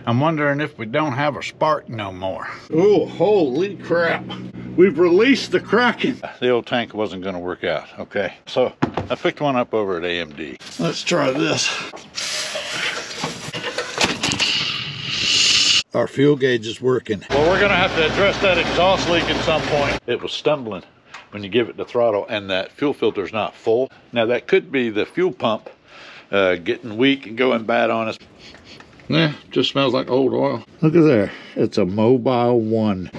I'm wondering if we don't have a spark no more. Oh, holy crap. We've released the Kraken. The old tank wasn't going to work out, okay? So I picked one up over at AMD. Let's try this. Our fuel gauge is working. Well, we're going to have to address that exhaust leak at some point. It was stumbling when you give it the throttle, and that fuel filter's not full. Now, that could be the fuel pump getting weak and going bad on us. Yeah, just smells like old oil. Look at there. It's a Mobile 1.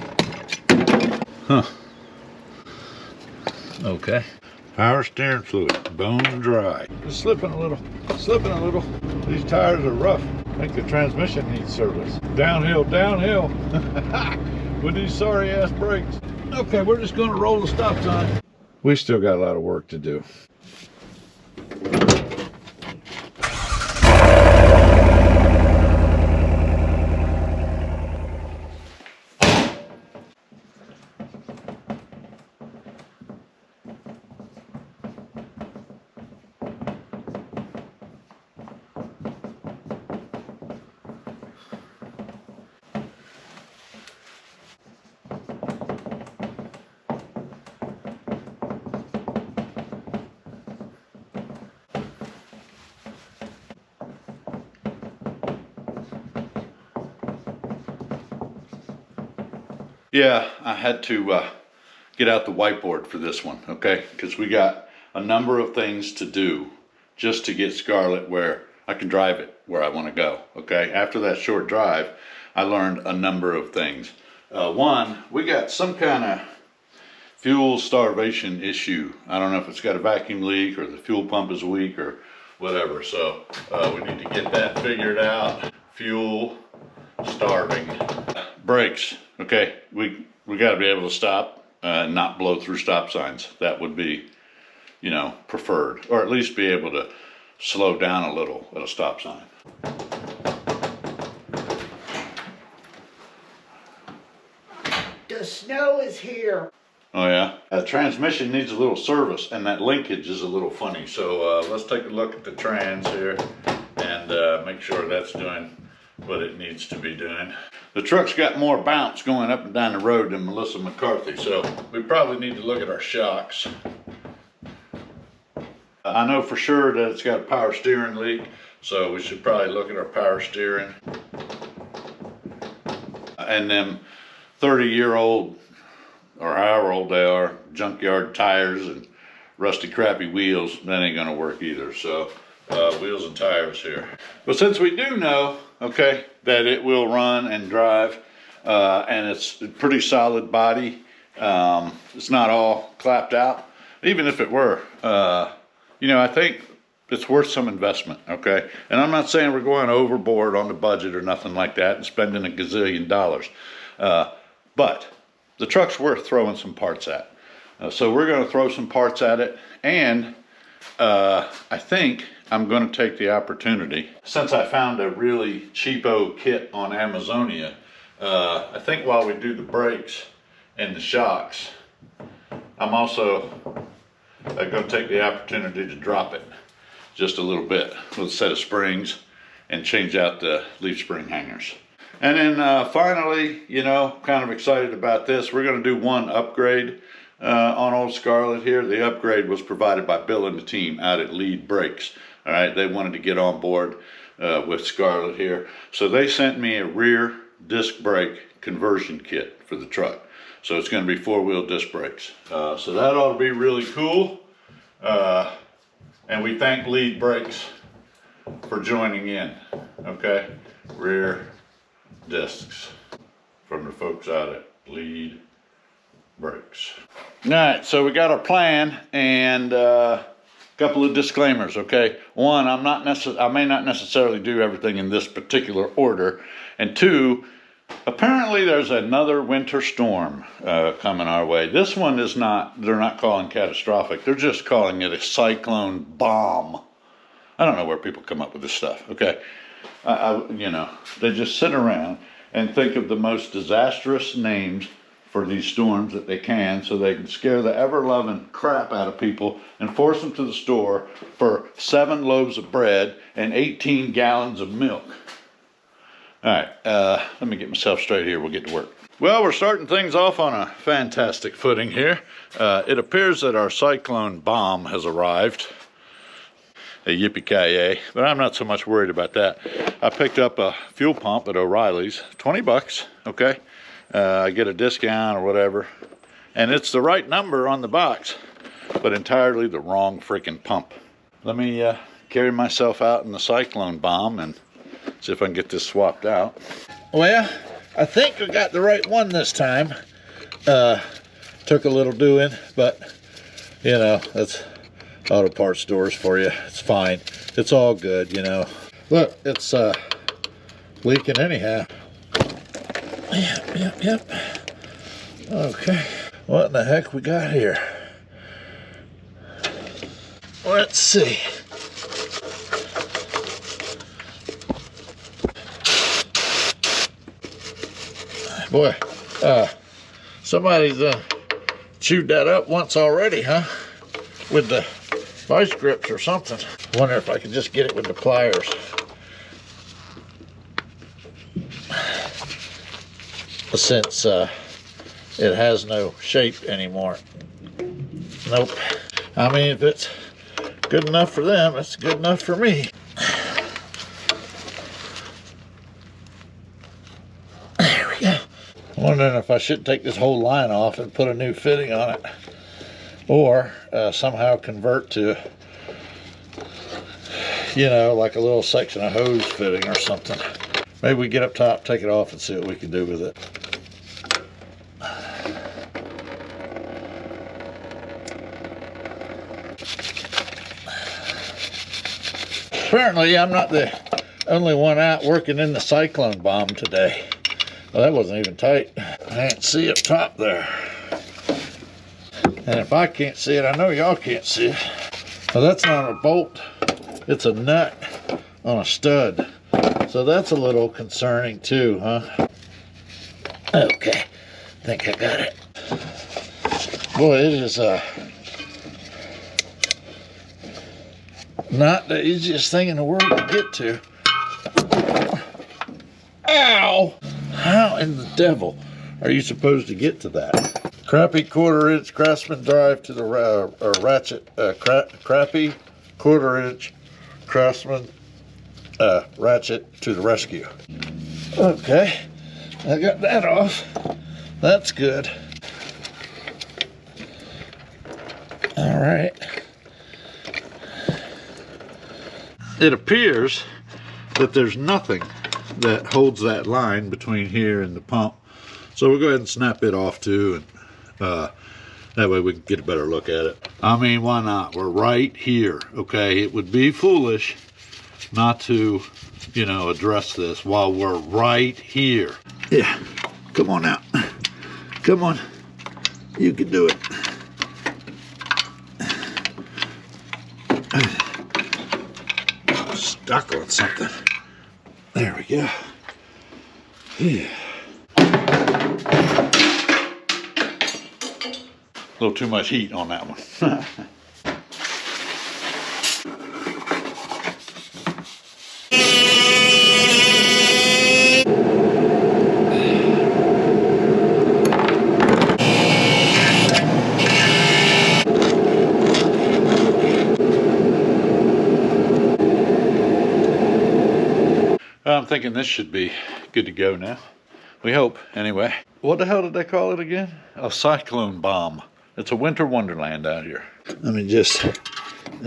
Huh. Okay. Power steering fluid, bone dry. Just slipping a little, slipping a little. These tires are rough. I think the transmission needs service. Downhill, downhill. With these sorry ass brakes. Okay, we're just gonna roll the stop sign. We still got a lot of work to do. Yeah, I had to get out the whiteboard for this one, okay? Because we got a number of things to do just to get Scarlett where I can drive it where I want to go, okay? After that short drive, I learned a number of things. One, we got some kind of fuel starvation issue. I don't know if it's got a vacuum leak or the fuel pump is weak or whatever. So we need to get that figured out. Fuel starving. Brakes, okay? We got to be able to stop and not blow through stop signs. That would be, you know, preferred, or at least be able to slow down a little at a stop sign. The snow is here. Oh yeah? The transmission needs a little service, and that linkage is a little funny. So let's take a look at the trans here and make sure that's doing what it needs to be doing. The truck's got more bounce going up and down the road than Melissa McCarthy, so we probably need to look at our shocks. I know for sure that it's got a power steering leak, so we should probably look at our power steering. And them 30-year-old, or however old they are, junkyard tires and rusty crappy wheels, that ain't gonna work either. So wheels and tires here. But since we do know, okay, that it will run and drive, and it's a pretty solid body, it's not all clapped out. Even if it were, you know, I think it's worth some investment, okay? And I'm not saying we're going overboard on the budget or nothing like that and spending a gazillion dollars, but the truck's worth throwing some parts at. So we're gonna throw some parts at it, and I think I'm going to take the opportunity, since I found a really cheapo kit on Amazonia, I think while we do the brakes and the shocks, I'm also going to take the opportunity to drop it just a little bit with a set of springs and change out the leaf spring hangers. And then finally, you know, kind of excited about this, we're going to do one upgrade on old Scarlett here. The upgrade was provided by Bill and the team out at LEED Brakes. All right, they wanted to get on board with Scarlett here. So they sent me a rear disc brake conversion kit for the truck. So it's going to be 4-wheel disc brakes. So that ought to be really cool. And we thank LEED Brakes for joining in. Okay, rear discs from the folks out at LEED Brakes. All right, so we got our plan, and couple of disclaimers, okay? One, I may not necessarily do everything in this particular order, and two, apparently there's another winter storm coming our way. This one is not, they're not calling catastrophic, they're just calling it a cyclone bomb. I don't know where people come up with this stuff, okay? You know, they just sit around and think of the most disastrous names for these storms that they can, so they can scare the ever-loving crap out of people and force them to the store for 7 loaves of bread and 18 gallons of milk. All right, let me get myself straight here. We'll get to work. Well, we're starting things off on a fantastic footing here. It appears that our cyclone bomb has arrived. A yippee-ki-yay, but I'm not so much worried about that. I picked up a fuel pump at O'Reilly's, 20 bucks, okay? I get a discount or whatever, and it's the right number on the box, but entirely the wrong freaking pump. Let me carry myself out in the cyclone bomb and see if I can get this swapped out. Well, I think I got the right one this time. Took a little doing, but you know, that's auto parts stores for you. It's fine. It's all good, you know. Look, it's leaking anyhow. Yep. Okay. What in the heck we got here? Let's see. Boy, somebody's chewed that up once already, huh? With the vice grips or something. Wonder if I can just get it with the pliers. Since it has no shape anymore. Nope. I mean, if it's good enough for them, it's good enough for me. There we go. I'm wondering if I should take this whole line off and put a new fitting on it, or somehow convert to, you know, like a little section of hose fitting or something. Maybe we get up top, take it off, and see what we can do with it. Apparently, I'm not the only one out working in the cyclone bomb today. Well, that wasn't even tight. I can't see up top there. And if I can't see it, I know y'all can't see it. Well, that's not a bolt. It's a nut on a stud. So that's a little concerning too, huh? Okay, I think I got it. Boy, it is not the easiest thing in the world to get to. Ow! How in the devil are you supposed to get to that? Crappy 1/4-inch Craftsman drive to the ratchet. Crappy 1/4-inch Craftsman ratchet to the rescue. Okay, I got that off. That's good. All right. It appears that there's nothing that holds that line between here and the pump. So we'll go ahead and snap it off too, and that way we can get a better look at it. I mean, why not? We're right here, okay? It would be foolish not to, you know, address this while we're right here. Yeah, come on out. Come on, you can do it. Stuck on something. There we go. Yeah. A little too much heat on that one. I'm thinking this should be good to go now. We hope, anyway. What the hell did they call it again? A cyclone bomb. It's a winter wonderland out here. Let me just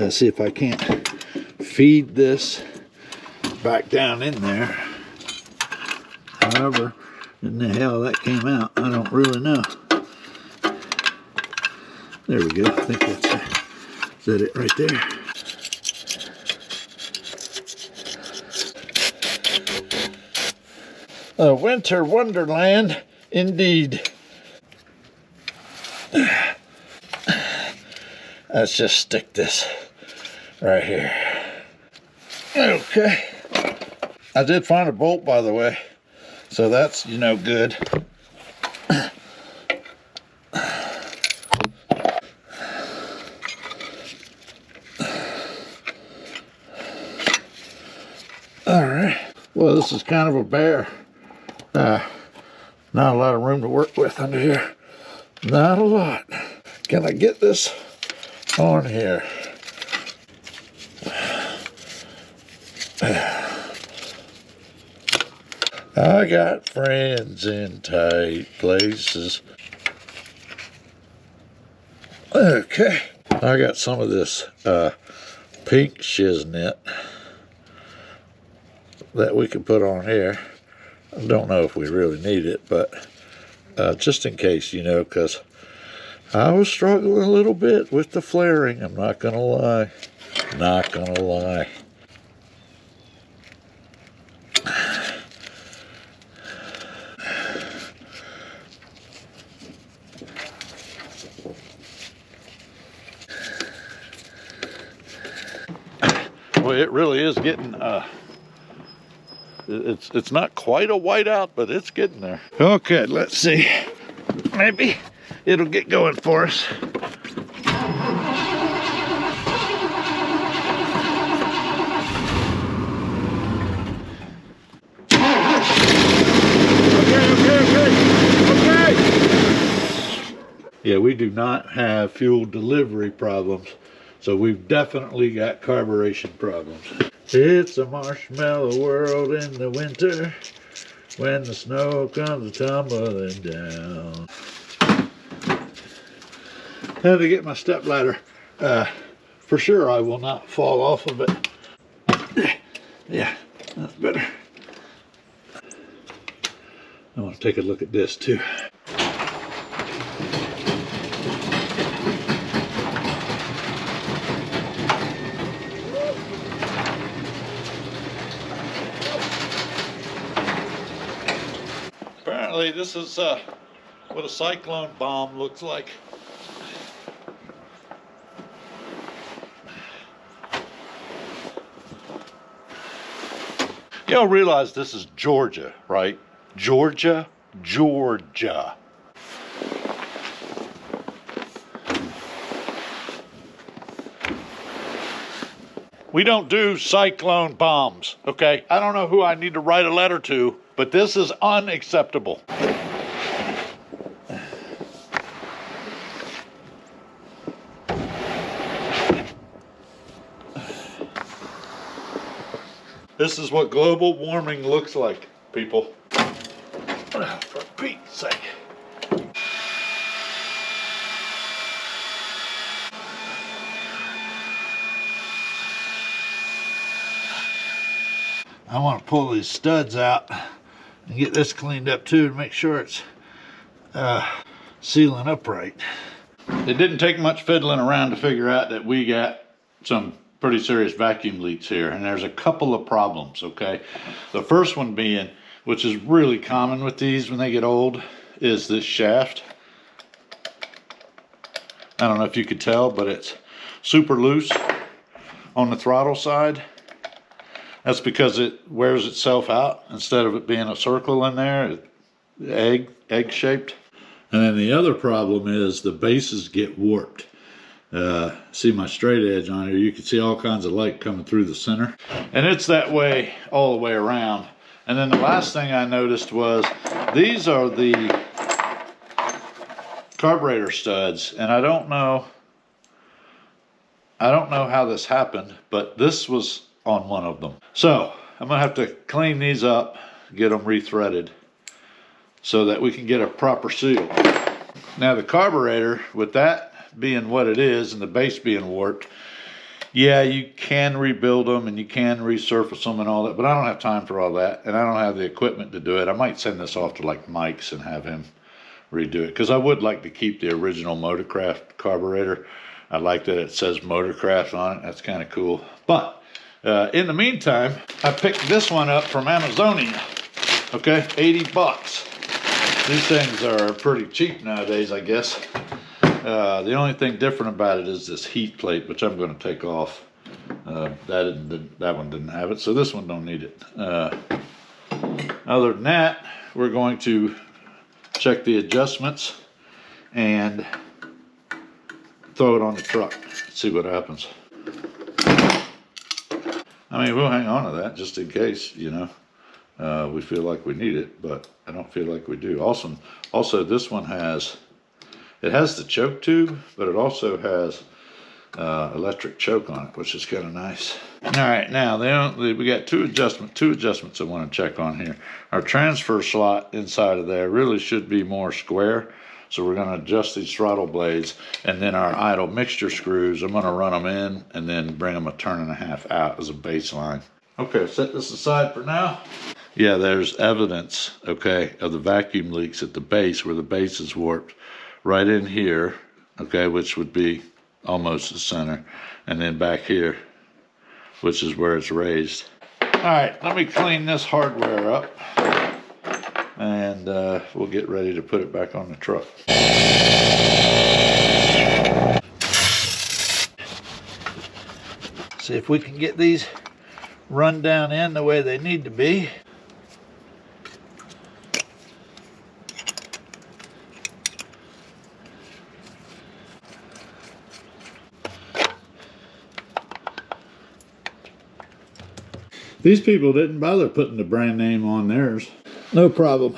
see if I can't feed this back down in there. However in the hell that came out, I don't really know. There we go. I think that's is that it right there. A winter wonderland, indeed. Let's just stick this right here. Okay. I did find a bolt, by the way, so that's, you know, good. All right. Well, So this is kind of a bare. Not a lot of room to work with under here. Not a lot. Can I get this on here? I got friends in tight places. Okay. I got some of this pink shiznit that we can put on here. I don't know if we really need it, but just in case, you know, because I was struggling a little bit with the flaring. I'm not gonna lie. Not gonna lie. Well, it really is getting it's not quite a whiteout, but it's getting there. Okay, let's see. Maybe it'll get going for us. Okay. Yeah, we do not have fuel delivery problems, so we've definitely got carburation problems. It's a marshmallow world in the winter when the snow comes tumbling down. Had to get my step ladder. For sure I will not fall off of it. Yeah, that's better. I want to take a look at this too. Apparently this is what a cyclone bomb looks like. Y'all realize this is Georgia, right? Georgia, Georgia. We don't do cyclone bombs, okay? I don't know who I need to write a letter to, but this is unacceptable. This is what global warming looks like, people. For Pete's sake. I want to pull these studs out and get this cleaned up too to make sure it's sealing up right. It didn't take much fiddling around to figure out that we got some pretty serious vacuum leaks here, and there's a couple of problems, okay? The first one being, which is really common with these when they get old, is this shaft. I don't know if you could tell, but it's super loose on the throttle side. That's because it wears itself out instead of it being a circle in there, egg shaped. And then the other problem is the bases get warped. See my straight edge on here, you can see all kinds of light coming through the center. And it's that way all the way around. And then the last thing I noticed was these are the carburetor studs, and I don't know how this happened, but this was on one of them. So I'm gonna have to clean these up, get them rethreaded so that we can get a proper seal. Now the carburetor, with that being what it is and the base being warped, yeah, you can rebuild them and you can resurface them and all that, but I don't have time for all that, and I don't have the equipment to do it. I might send this off to like Mike's and have him redo it, because I would like to keep the original Motorcraft carburetor. I like that it says Motorcraft on it. That's kind of cool. But in the meantime, I picked this one up from Amazonia. Okay, 80 bucks. These things are pretty cheap nowadays, I guess. The only thing different about it is this heat plate, which I'm going to take off. That one didn't have it, so this one don't need it. Other than that, we're going to check the adjustments and throw it on the truck. See what happens. I mean, we'll hang on to that just in case, you know. we feel like we need it, but I don't feel like we do. Also this one has the choke tube, but it also has electric choke on it, which is kind of nice. All right, now we got two adjustments I want to check on here. Our transfer slot inside of there really should be more square, so we're going to adjust these throttle blades, and then our idle mixture screws, I'm going to run them in and then bring them a turn and a half out as a baseline. Okay, set this aside for now. Yeah, there's evidence, okay, of the vacuum leaks at the base, where the base is warped, right in here, okay, which would be almost the center, and then back here, which is where it's raised. All right, let me clean this hardware up, and we'll get ready to put it back on the truck. See if we can get these run down in the way they need to be. These people didn't bother putting the brand name on theirs. No problem.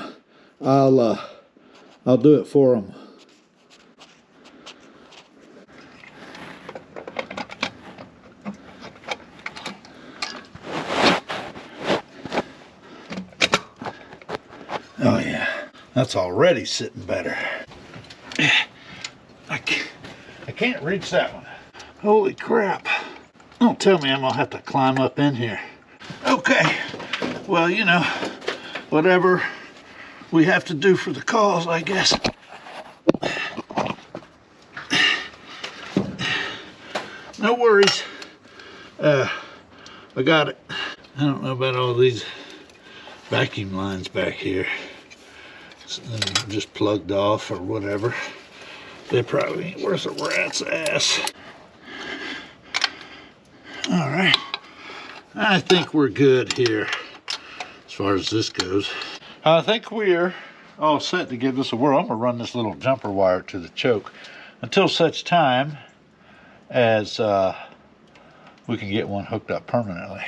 I'll do it for them. Oh yeah, that's already sitting better. I can't reach that one. Holy crap. Don't tell me I'm gonna have to climb up in here. Okay, well, you know, whatever we have to do for the cause, I guess. No worries. I got it. I don't know about all these vacuum lines back here. Just plugged off or whatever. They probably ain't worth a rat's ass. All right. I think we're good here as far as this goes. I think we're all set to give this a whirl. I'm gonna run this little jumper wire to the choke until such time as we can get one hooked up permanently.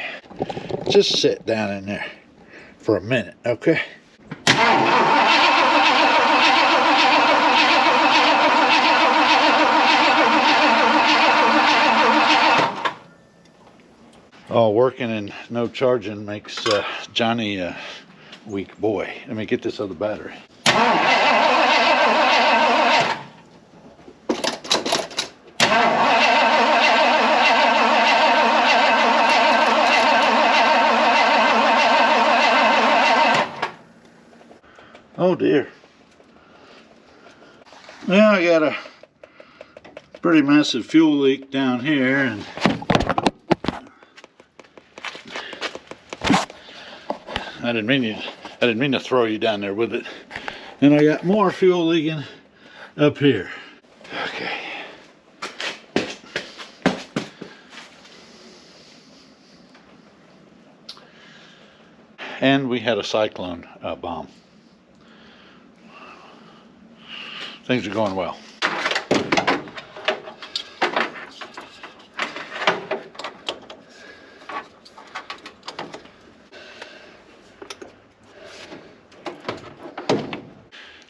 Just sit down in there for a minute, okay? Oh, working and no charging makes Johnny a weak boy. Let me get this other battery. Oh dear. Well, I got a pretty massive fuel leak down here, and I didn't mean to throw you down there with it. And I got more fuel leaking up here. Okay. And we had a cyclone bomb. Things are going well.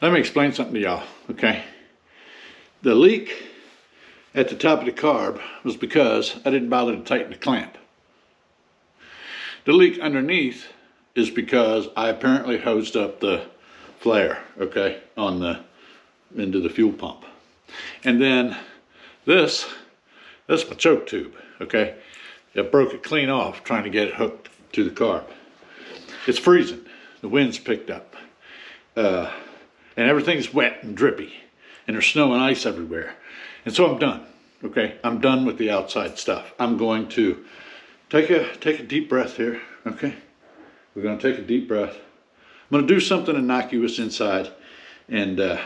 Let me explain something to y'all, okay? The leak at the top of the carb was because I didn't bother to tighten the clamp. The leak underneath is because I apparently hosed up the flare, okay, into the fuel pump. And then that's my choke tube, okay? I broke it clean off trying to get it hooked to the carb. It's freezing, the wind's picked up. And everything's wet and drippy, and there's snow and ice everywhere. And so I'm done, okay? I'm done with the outside stuff. I'm going to take a deep breath here, okay? We're gonna take a deep breath. I'm gonna do something innocuous inside, and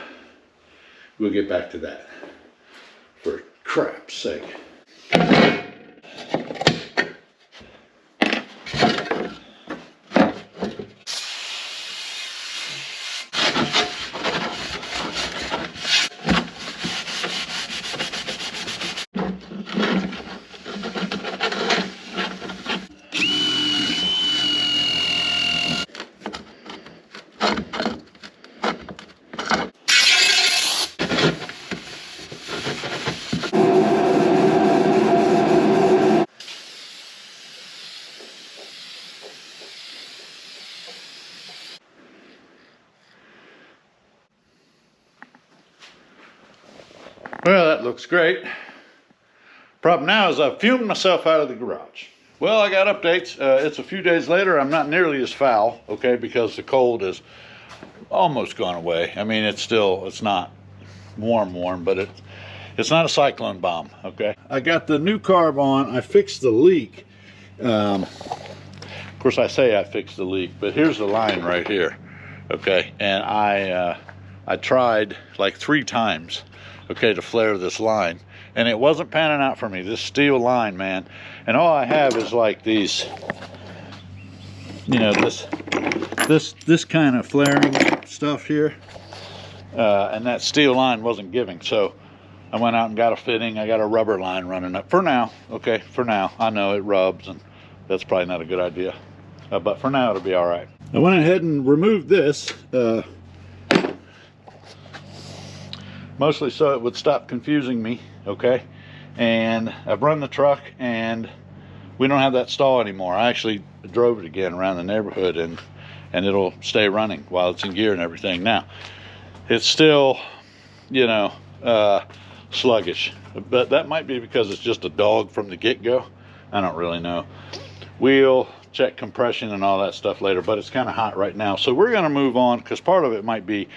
we'll get back to that. For crap's sake. Well, that looks great. Problem now is I've fumed myself out of the garage. Well, I got updates. It's a few days later. I'm not nearly as foul, okay, because the cold is almost gone away. I mean, it's not warm, but it's not a cyclone bomb, okay? I got the new carb on. I fixed the leak. Of course, I say I fixed the leak, but here's the line right here, okay? And I tried like 3 times, okay, to flare this line, and it wasn't panning out for me. This steel line, man, and all I have is like these, you know, this kind of flaring stuff here, and that steel line wasn't giving. So I went out and got a fitting. I got a rubber line running up for now. Okay, for now. I know it rubs, and that's probably not a good idea, but for now it'll be all right. I went ahead and removed this. Mostly so it would stop confusing me, okay? And I've run the truck, and we don't have that stall anymore. I actually drove it again around the neighborhood, and it'll stay running while it's in gear and everything. Now, it's still, you know, sluggish, but that might be because it's just a dog from the get-go. I don't really know. We'll check compression and all that stuff later, but it's kind of hot right now. So we're going to move on, because part of it might be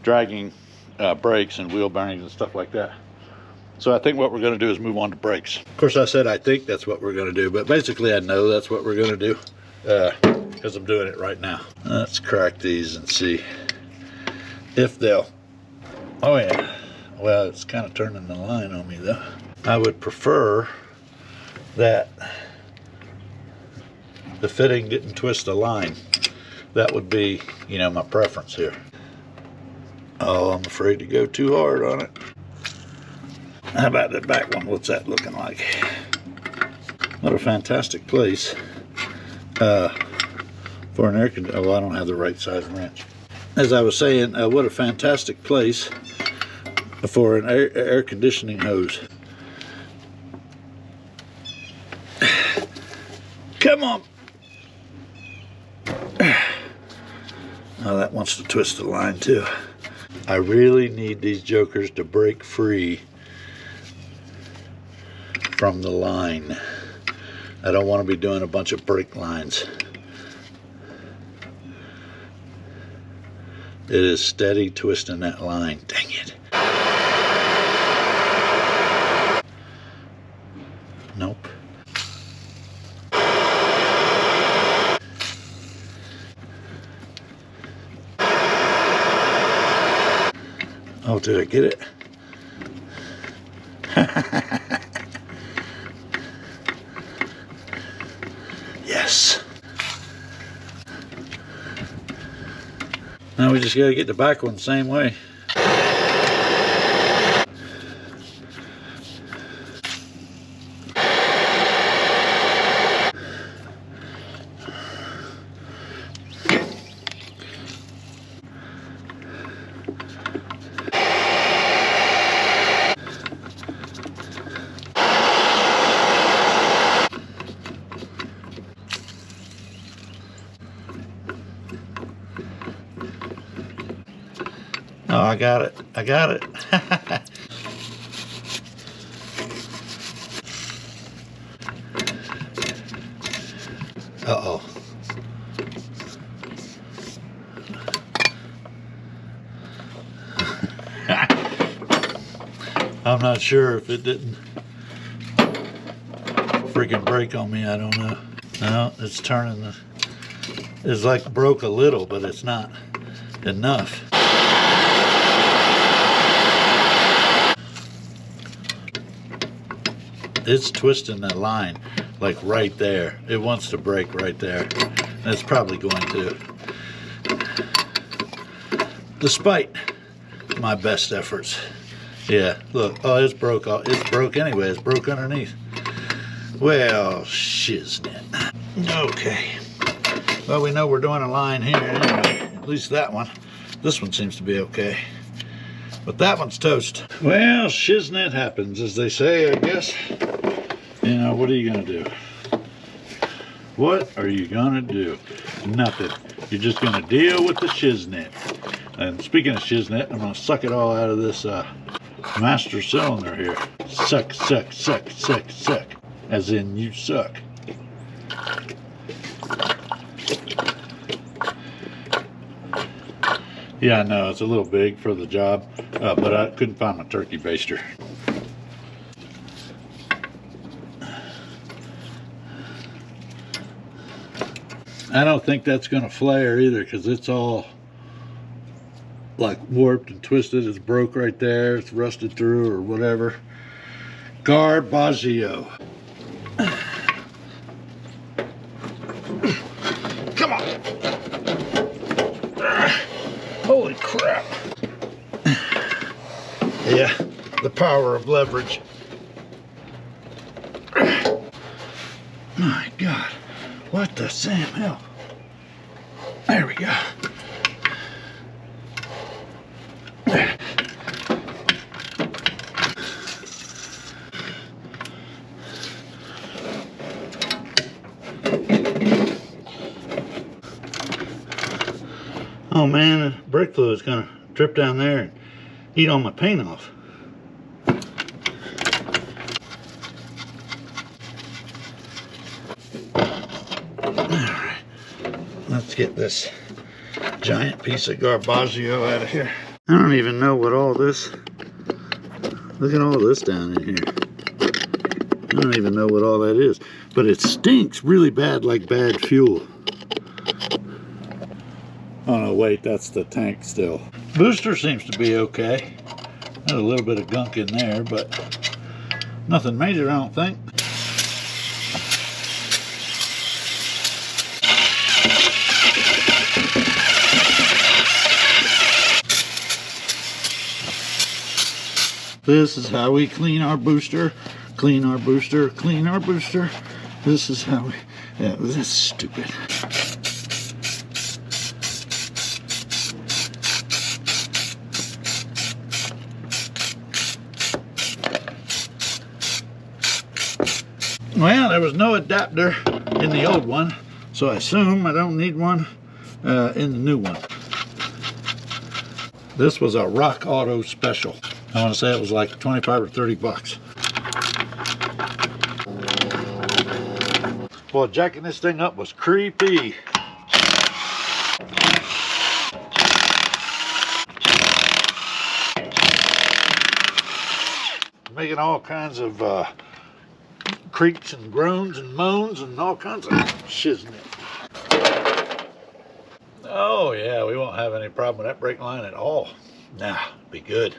dragging brakes and wheel bearings and stuff like that. So I think what we're going to do is move on to brakes. Of course, I said I think that's what we're going to do, but basically I know that's what we're going to do, because I'm doing it right now. Let's crack these and see if they'll, oh yeah, well, it's kind of turning the line on me though. I would prefer that the fitting didn't twist the line. That would be, you know, my preference here. Oh, I'm afraid to go too hard on it. How about the back one? What's that looking like? What a fantastic place for an air conditioner. Oh, I don't have the right size wrench. As I was saying, what a fantastic place for an air conditioning hose. Come on. Oh, that wants to twist the line too. I really need these jokers to break free from the line. I don't want to be doing a bunch of brake lines. It is steady twisting that line. Dang it. Nope. Oh, did I get it? Yes. Now we just gotta get the back one the same way. Oh, I got it. I got it. Uh-oh. I'm not sure if it didn't freaking break on me. I don't know. No, it's turning the... It's like broke a little, but it's not enough. It's twisting that line like right there. It wants to break right there. And it's probably going to. Despite my best efforts. Yeah, look. Oh, it's broke. It's broke anyway. It's broke underneath. Well, shiznit. Okay. Well, we know we're doing a line here anyway. At least that one. This one seems to be okay. But that one's toast. Well, shiznit happens, as they say, I guess. You know, what are you gonna do? What are you gonna do? Nothing. You're just gonna deal with the shiznit. And speaking of shiznit, I'm gonna suck it all out of this Master cylinder here. Suck, suck, suck, suck, suck. As in you suck. Yeah, I know it's a little big for the job, but I couldn't find my turkey baster. I don't think that's going to flare either because it's all like warped and twisted. It's broke right there. It's rusted through or whatever. Garbaggio. Come on. Holy crap. Yeah, the power of leverage. My God. What the Sam hell? There we go. Oh man, the brake fluid's gonna drip down there and eat all my paint off. Alright, let's get this giant piece of garbaggio out of here. I don't even know what all this, look at all this down in here. I don't even know what all that is, but it stinks really bad, like bad fuel. Oh no, wait, that's the tank still. Booster seems to be okay. There's a little bit of gunk in there, but nothing major, I don't think. This is how we clean our booster, clean our booster, clean our booster. This is how we, yeah, that's stupid. Well, there was no adapter in the old one, so I assume I don't need one in the new one. This was a Rock Auto special. I want to say it was like 25 or 30 bucks. Boy, jacking this thing up was creepy. Making all kinds of creaks and groans and moans and all kinds of shiznit. Oh yeah, we won't have any problem with that brake line at all. Nah, be good.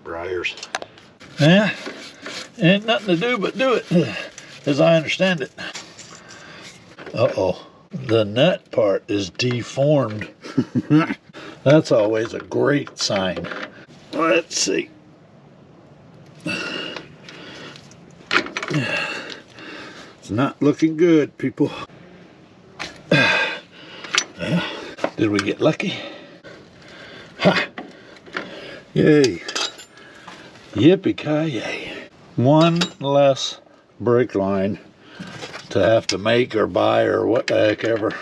Briars. Yeah, ain't nothing to do but do it, as I understand it. Uh-oh, the nut part is deformed. That's always a great sign. Let's see. It's not looking good, people. Yeah. Did we get lucky? Ha! Yay. Yippee-ki-yay. One less brake line to have to make or buy or what the heck ever.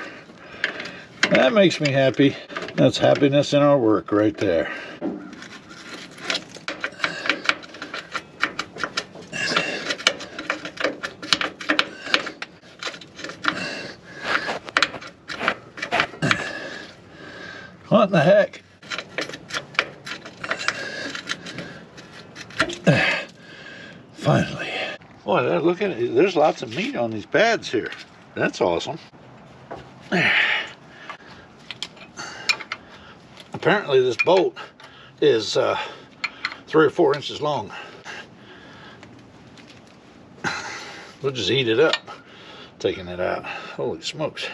That makes me happy. That's happiness in our work right there. What the heck? Finally. Boy, look at it. There's lots of meat on these pads here. That's awesome. Apparently this bolt is 3 or 4 inches long. We'll just heat it up, taking it out. Holy smokes.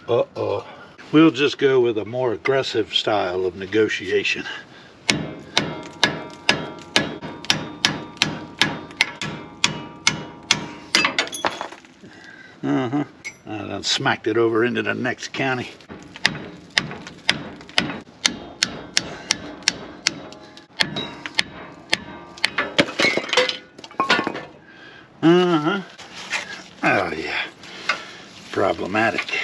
Uh-oh. We'll just go with a more aggressive style of negotiation. I done smacked it over into the next county. Oh yeah, problematic.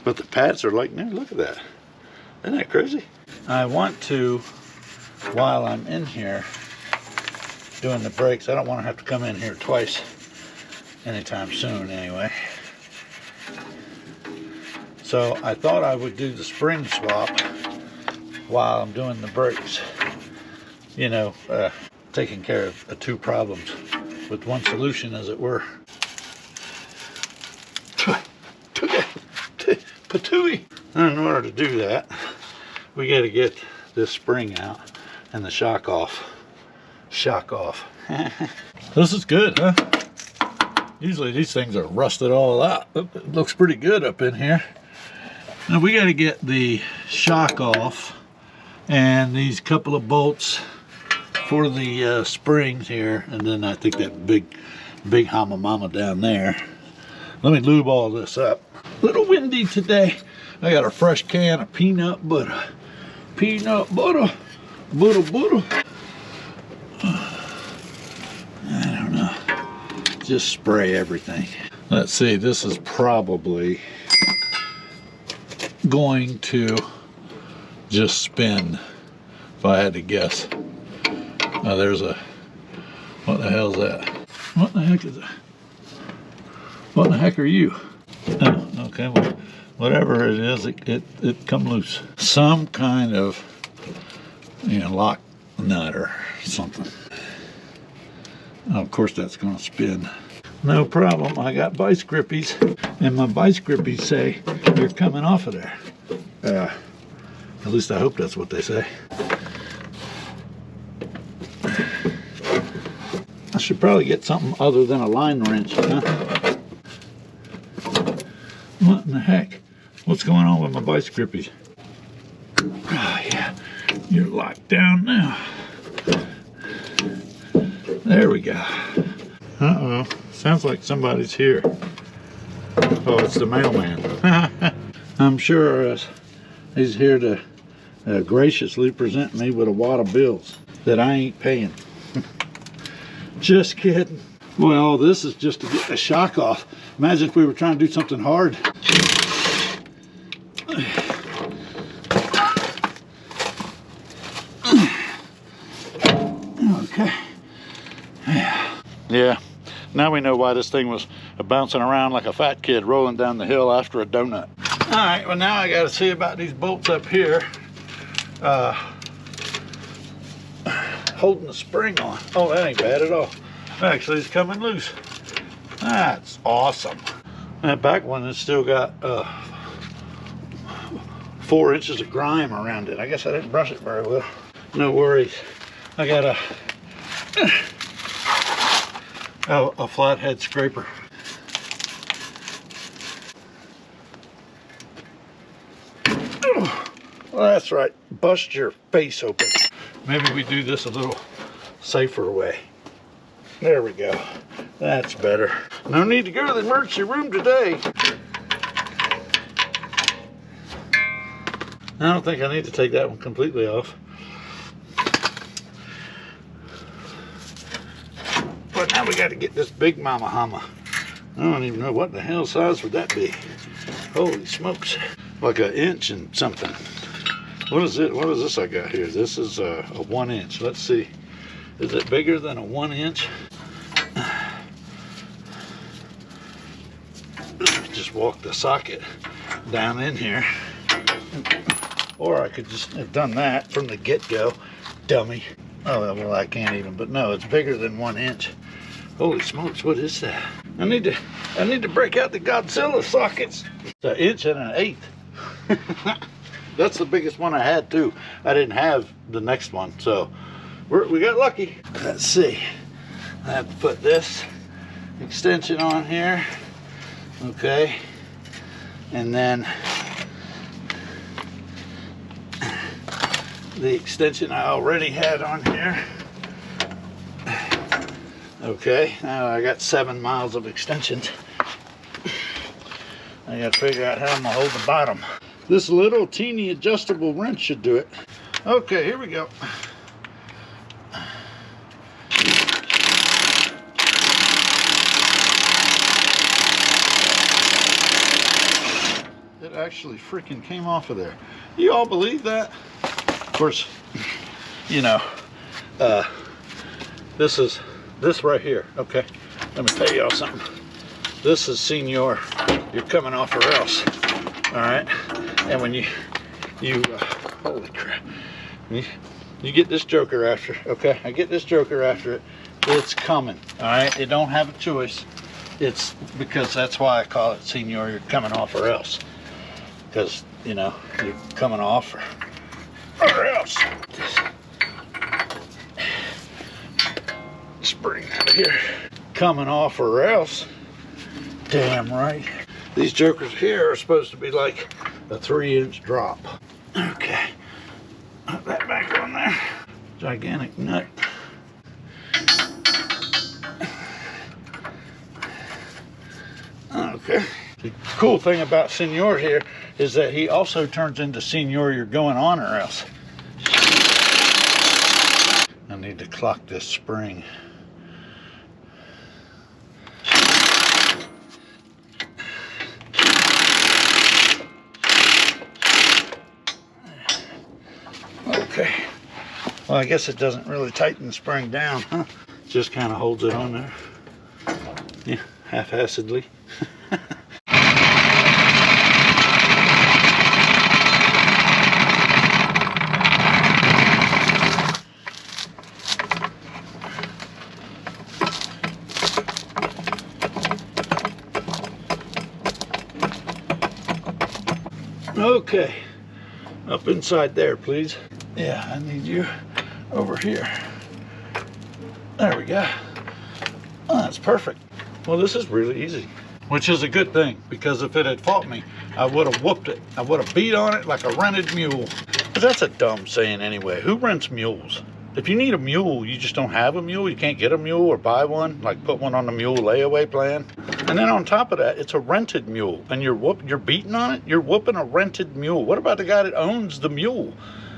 But the pads are like new. Look at that. Isn't that crazy? I want to, while I'm in here doing the brakes, I don't want to have to come in here twice anytime soon anyway. So I thought I would do the spring swap while I'm doing the brakes. You know, taking care of two problems with one solution, as it were. Patooey! In order to do that, we got to get this spring out and the shock off. Shock off. This is good, huh? Usually these things are rusted all out. It looks pretty good up in here. Now we got to get the shock off and these couple of bolts for the springs here, and then I think that big hammer mama down there. Let me lube all this up. A little windy today. I got a fresh can of peanut butter. Peanut butter. Butter. I don't know. Just spray everything. Let's see, this is probably going to just spin, if I had to guess. Now there's a, what the hell's that? What the heck is that? What the heck are you? Oh, okay, well, whatever it is, it come loose. Some kind of, you know, lock nut or something. Oh, of course that's gonna spin. No problem, I got vice grippies, and my vice grippies say you're coming off of there. At least I hope that's what they say. I should probably get something other than a line wrench, huh? What in the heck? What's going on with my vice grippies? Oh yeah, you're locked down now. There we go. Uh-oh, sounds like somebody's here. Oh, it's the mailman. I'm sure he's here to graciously present me with a wad of bills that I ain't paying. Just kidding. Well, this is just to get the shock off. Imagine if we were trying to do something hard. Okay. Yeah. Now we know why this thing was bouncing around like a fat kid rolling down the hill after a donut. All right, well now I got to see about these bolts up here. Holding the spring on. Oh, that ain't bad at all. Actually, it's coming loose. That's awesome. That back one has still got 4 inches of grime around it. I guess I didn't brush it very well. No worries. I got a flathead scraper. Well, that's right. Bust your face open. Maybe we do this a little safer way. There we go. That's better. No need to go to the emergency room today. I don't think I need to take that one completely off. But now we got to get this big mama hammer. I don't even know what the hell size would that be. Holy smokes. Like 1 inch and something. What is it? What is this I got here? This is a 1 inch. Let's see. Is it bigger than a 1 inch? Just walk the socket down in here. Or I could just have done that from the get-go. Dummy. Oh, well, I can't even. But no, it's bigger than 1 inch. Holy smokes, what is that? I need to break out the Godzilla sockets. It's 1 inch and 1/8. That's the biggest one I had too. I didn't have the next one, so we got lucky. Let's see. I have to put this extension on here. Okay. And then the extension I already had on here. Okay, now I got 7 miles of extensions. I gotta figure out how I'm gonna hold the bottom. This little teeny adjustable wrench should do it. Okay, here we go. it actually freaking came off of there. You all believe that? Of course, you know, this right here, okay? Let me tell y'all something. This is Senior, you're coming off or else, all right? And when you holy crap, you get this joker after, okay? I get this joker after it, it's coming, all right? It don't have a choice. It's because that's why I call it Senior, you're coming off or else. Because, you know, you're coming off or else. Spring out of here. Coming off or else. Damn right. These jokers here are supposed to be like a 3-inch drop. Okay. Put that back on there. Gigantic nut. Okay. The cool thing about Senior here is that he also turns into Senior, you're going on or else. I need to clock this spring. Okay. Well, I guess it doesn't really tighten the spring down, huh? Just kind of holds it on there. Yeah, half-assedly. Okay, up inside there, please. Yeah, I need you over here. There we go. Oh, that's perfect. Well, this is really easy, which is a good thing, because if it had fought me, I would have whooped it. I would have beat on it like a rented mule. But that's a dumb saying anyway. Who rents mules? If you need a mule, you just don't have a mule. You can't get a mule or buy one, like put one on the mule layaway plan. And then on top of that, it's a rented mule, and you're beating on it. You're whooping a rented mule. What about the guy that owns the mule?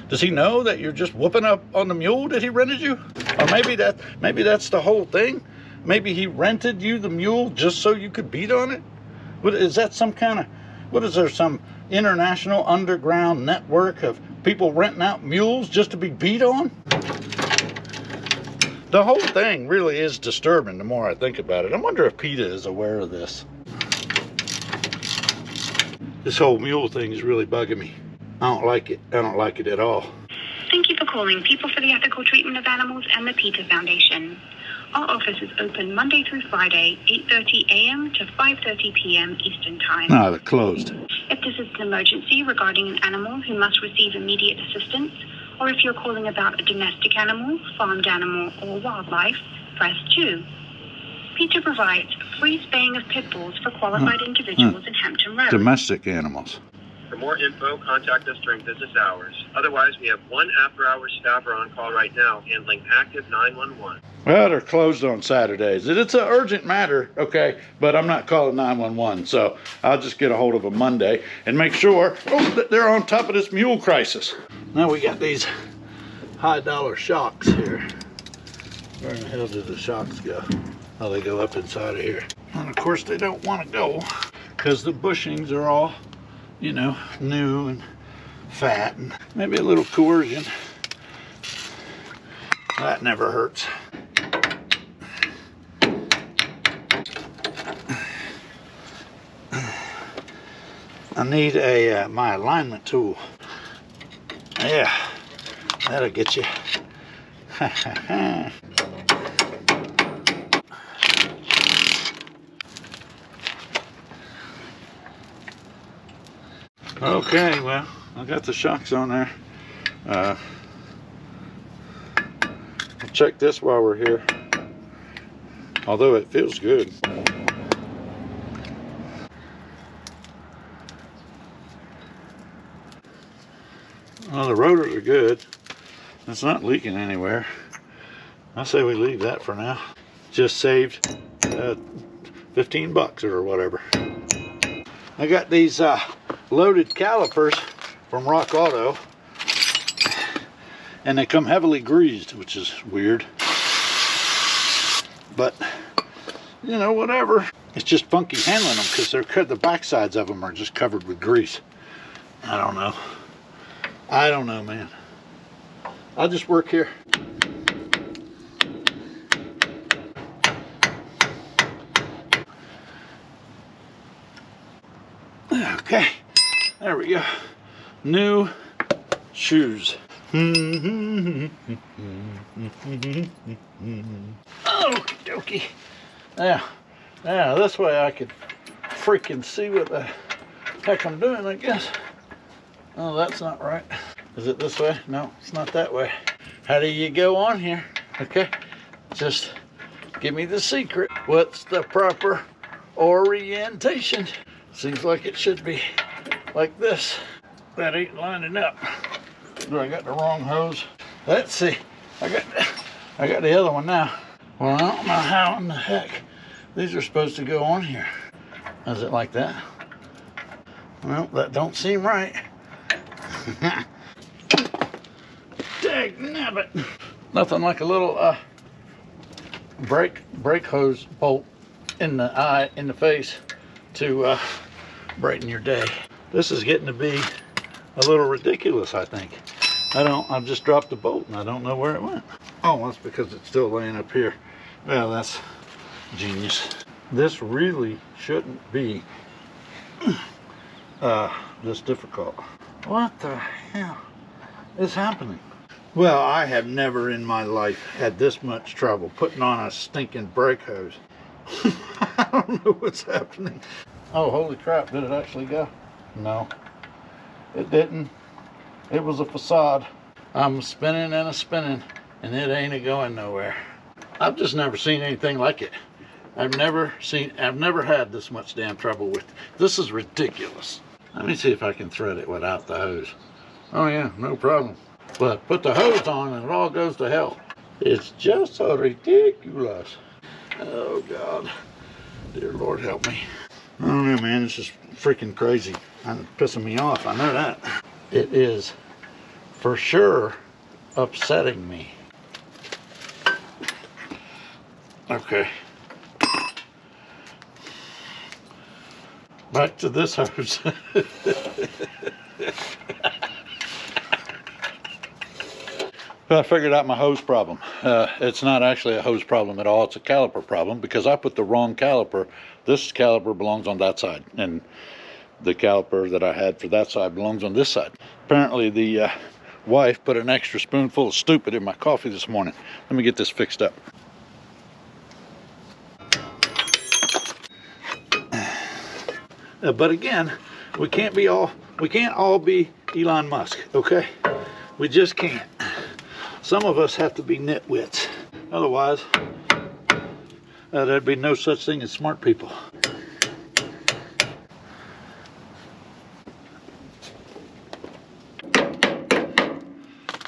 Does he know that you're just whooping up on the mule that he rented you? Or maybe that's the whole thing. Maybe he rented you the mule just so you could beat on it. What is that? Some kind of, what is there? Some international underground network of people renting out mules just to be beat on? The whole thing really is disturbing the more I think about it. I wonder if PETA is aware of this. This whole mule thing is really bugging me. I don't like it. I don't like it at all. Thank you for calling People for the Ethical Treatment of Animals and the PETA Foundation. Our office is open Monday through Friday, 8:30 a.m. to 5:30 p.m. Eastern Time. No, they're closed. If this is an emergency regarding an animal who must receive immediate assistance, or if you're calling about a domestic animal, farmed animal, or wildlife, press 2. PETA provides free spaying of pit bulls for qualified individuals in Hampton Road. Domestic animals. For more info, contact us during business hours. Otherwise, we have one after-hours staffer on call right now handling active 911. Well, they're closed on Saturdays. It's an urgent matter, okay, but I'm not calling 911, so I'll just get a hold of them Monday and make sure that they're on top of this mule crisis. Now we got these high-dollar shocks here. Where in the hell do the shocks go? Oh, they go up inside of here. And of course, they don't want to go because the bushings are all, you know, new and fat, and maybe a little coercion. That never hurts. I need my alignment tool. Yeah, that'll get you. Okay, well, I got the shocks on there. I'll check this while we're here. Although it feels good. Well, the rotors are good. It's not leaking anywhere. I say we leave that for now. Just saved 15 bucks or whatever. I got these loaded calipers from Rock Auto, and they come heavily greased, which is weird, but you know, whatever. it's just funky handling them because the back sides of them are just covered with grease. I don't know. I don't know, man. I'll just work here. Okay, there we go. New shoes. Okie dokie. Now this way I could freaking see what the heck I'm doing, I guess. Oh, that's not right. Is it this way? No, it's not that way. How do you go on here? Okay, just give me the secret. What's the proper orientation? Seems like it should be like this. That ain't lining up. Do I got the wrong hose? Let's see. I got the other one now. Well, I don't know how in the heck these are supposed to go on here. Is it like that? Well, that don't seem right. Dagnabbit. Nothing like a little brake hose bolt in the face to brighten your day. This is getting to be a little ridiculous, I think. I've just dropped the bolt and I don't know where it went. Oh, that's because it's still laying up here. Well, that's genius. This really shouldn't be this difficult. What the hell is happening? Well, I have never in my life had this much trouble putting on a stinking brake hose. I don't know what's happening. Oh, holy crap, did it actually go? No, it didn't. It was a facade. I'm spinning and spinning, and it ain't going nowhere. I've just never seen anything like it. I've never had this much damn trouble with it. This is ridiculous. Let me see if I can thread it without the hose. Oh yeah, no problem. But put the hose on and it all goes to hell. It's just so ridiculous. Oh God, dear Lord help me. I don't know, man, it's just freaking crazy. It's pissing me off, I know that. It is for sure upsetting me. Okay. Back to this hose. Well, I figured out my hose problem. It's not actually a hose problem at all. It's a caliper problem because I put the wrong caliper. This caliper belongs on that side, and the caliper that I had for that side belongs on this side. Apparently, the wife put an extra spoonful of stupid in my coffee this morning. Let me get this fixed up. But again, we can't all be Elon Musk, okay? We just can't. Some of us have to be nitwits. Otherwise, there'd be no such thing as smart people.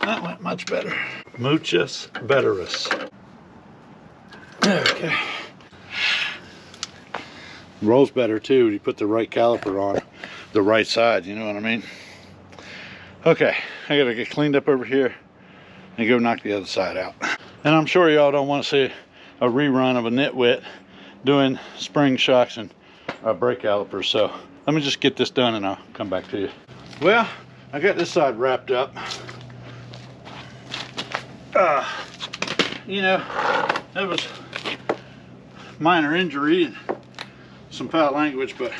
That went much better. Muchas betteras. Okay. Rolls better too. You put the right caliper on the right side, you know what I mean? Okay, I gotta get cleaned up over here and go knock the other side out. And I'm sure y'all don't want to see a rerun of a nitwit doing spring shocks and brake calipers, so let me just get this done and I'll come back to you. Well, I got this side wrapped up. You know, it was minor injury and some foul language, but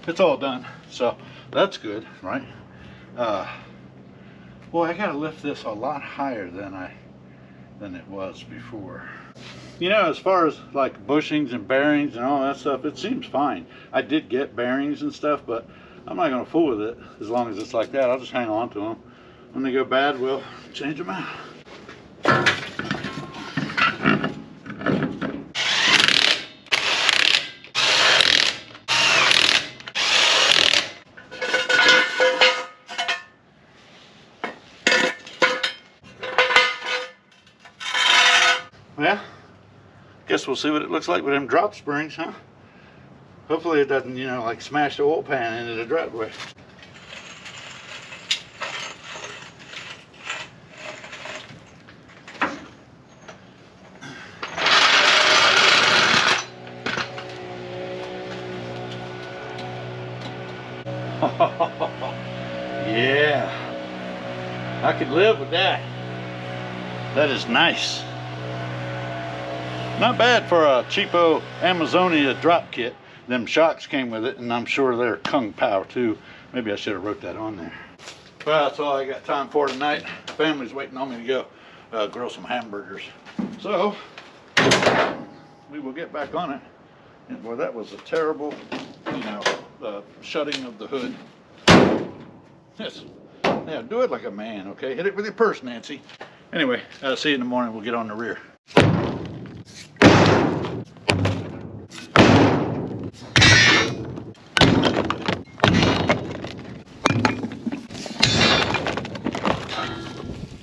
it's all done, so that's good, right? Boy, I gotta lift this a lot higher than it was before. You know, as far as like bushings and bearings and all that stuff, it seems fine. I did get bearings and stuff, but I'm not gonna fool with it as long as it's like that. I'll just hang on to them. When they go bad, we'll change them out. Well, guess we'll see what it looks like with them drop springs, huh? Hopefully it doesn't, you know, like smash the oil pan into the driveway. I could live with that. That is nice. Not bad for a cheapo Amazonia drop kit. Them shocks came with it, and I'm sure they're Kung Pao too. Maybe I should have wrote that on there. Well, that's all I got time for tonight. Family's waiting on me to go grill some hamburgers. So, we will get back on it. And boy, that was a terrible, shutting of the hood. Yes. Yeah, do it like a man, okay? Hit it with your purse, Nancy. Anyway, see you in the morning. We'll get on the rear.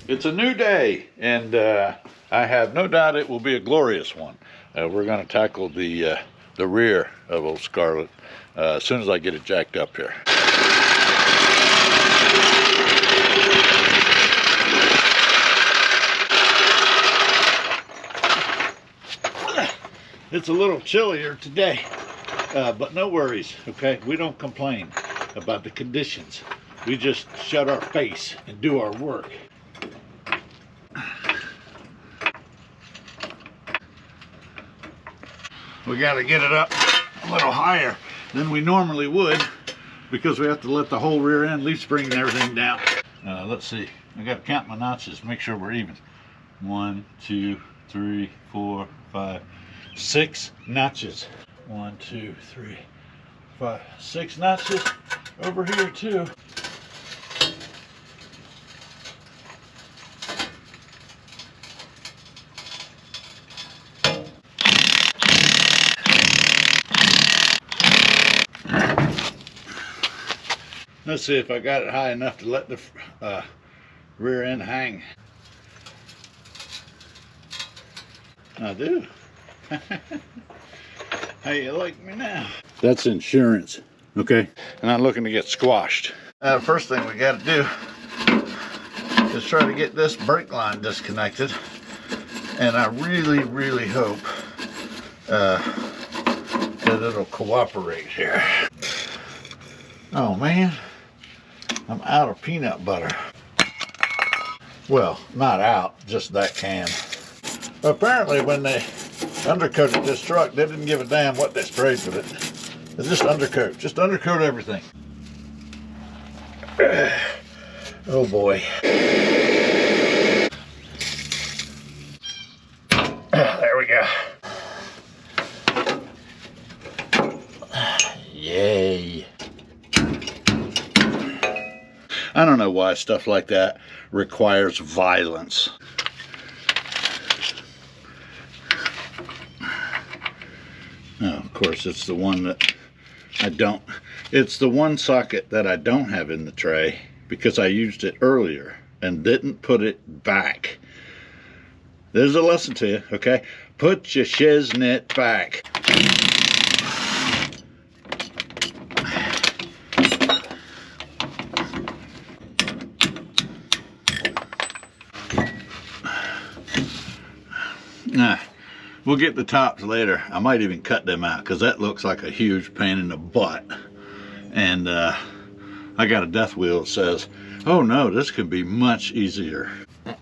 It's a new day, and I have no doubt it will be a glorious one. We're going to tackle the rear of old Scarlet as soon as I get it jacked up here. It's a little chillier today, but no worries, okay? We don't complain about the conditions. We just shut our face and do our work. We got to get it up a little higher than we normally would because we have to let the whole rear end leaf spring and everything down. Let's see. I got to count my notches, make sure we're even. 1, 2, 3, 4, 5, 6 notches. 1, 2, 3, 5, 6 notches over here too. Let's see if I got it high enough to let the rear end hang. I do. How you like me now? That's insurance, okay? I'm not looking to get squashed. First thing we got to do is try to get this brake line disconnected, and I really, really hope that it'll cooperate here. Oh man, I'm out of peanut butter. Well, not out, just that can. Apparently when they undercoated this truck, they didn't give a damn what they sprayed with it. They just undercoat everything. Oh boy. There we go. Yay. I don't know why stuff like that requires violence. Oh, of course, it's the one that it's the one socket that I don't have in the tray because I used it earlier and didn't put it back. There's a lesson to you, okay? Put your shiznit back. Nah, we'll get the tops later. I might even cut them out because that looks like a huge pain in the butt. And I got a death wheel that says, oh no, this could be much easier.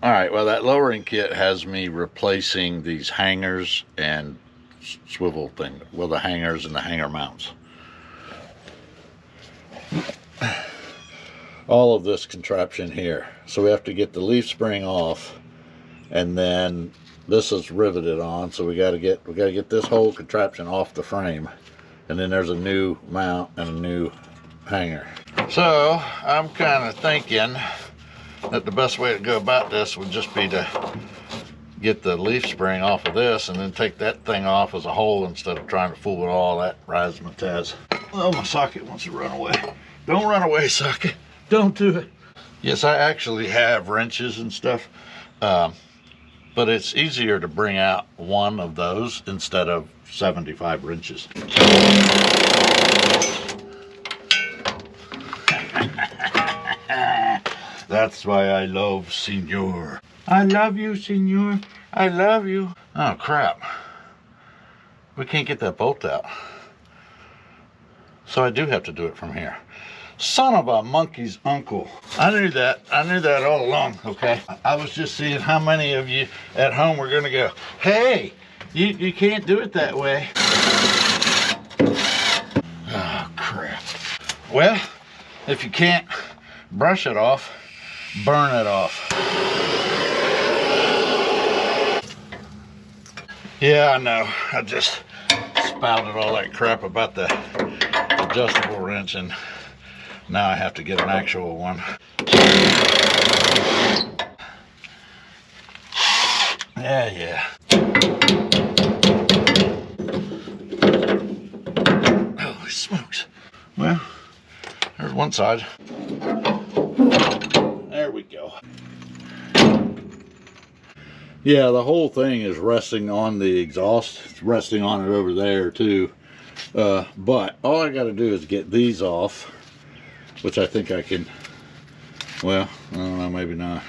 All right, well, that lowering kit has me replacing these hangers and swivel thing. Well, the hangers and the hanger mounts. All of this contraption here. So we have to get the leaf spring off, and then this is riveted on, so we gotta get this whole contraption off the frame, and then there's a new mount and a new hanger. So I'm kind of thinking that the best way to go about this would just be to get the leaf spring off of this and then take that thing off as a whole instead of trying to fool with all that razzmatazz. Oh, my socket wants to run away. Don't run away, socket. Don't do it. Yes, I actually have wrenches and stuff. But it's easier to bring out one of those instead of 75 wrenches. That's why I love Senor. I love you, Senor. I love you. Oh, crap. We can't get that bolt out. So I do have to do it from here. Son of a monkey's uncle. I knew that all along, okay? I was just seeing how many of you at home were gonna go, hey, you can't do it that way. Oh, crap. Well, if you can't brush it off, burn it off. Yeah, I know. I just spouted all that crap about the adjustable wrench, and now I have to get an actual one. Yeah. Holy smokes. Well, there's one side. There we go. Yeah, the whole thing is resting on the exhaust. It's resting on it over there too. But all I got to do is get these off, which I think I can. Well, I don't know, maybe not.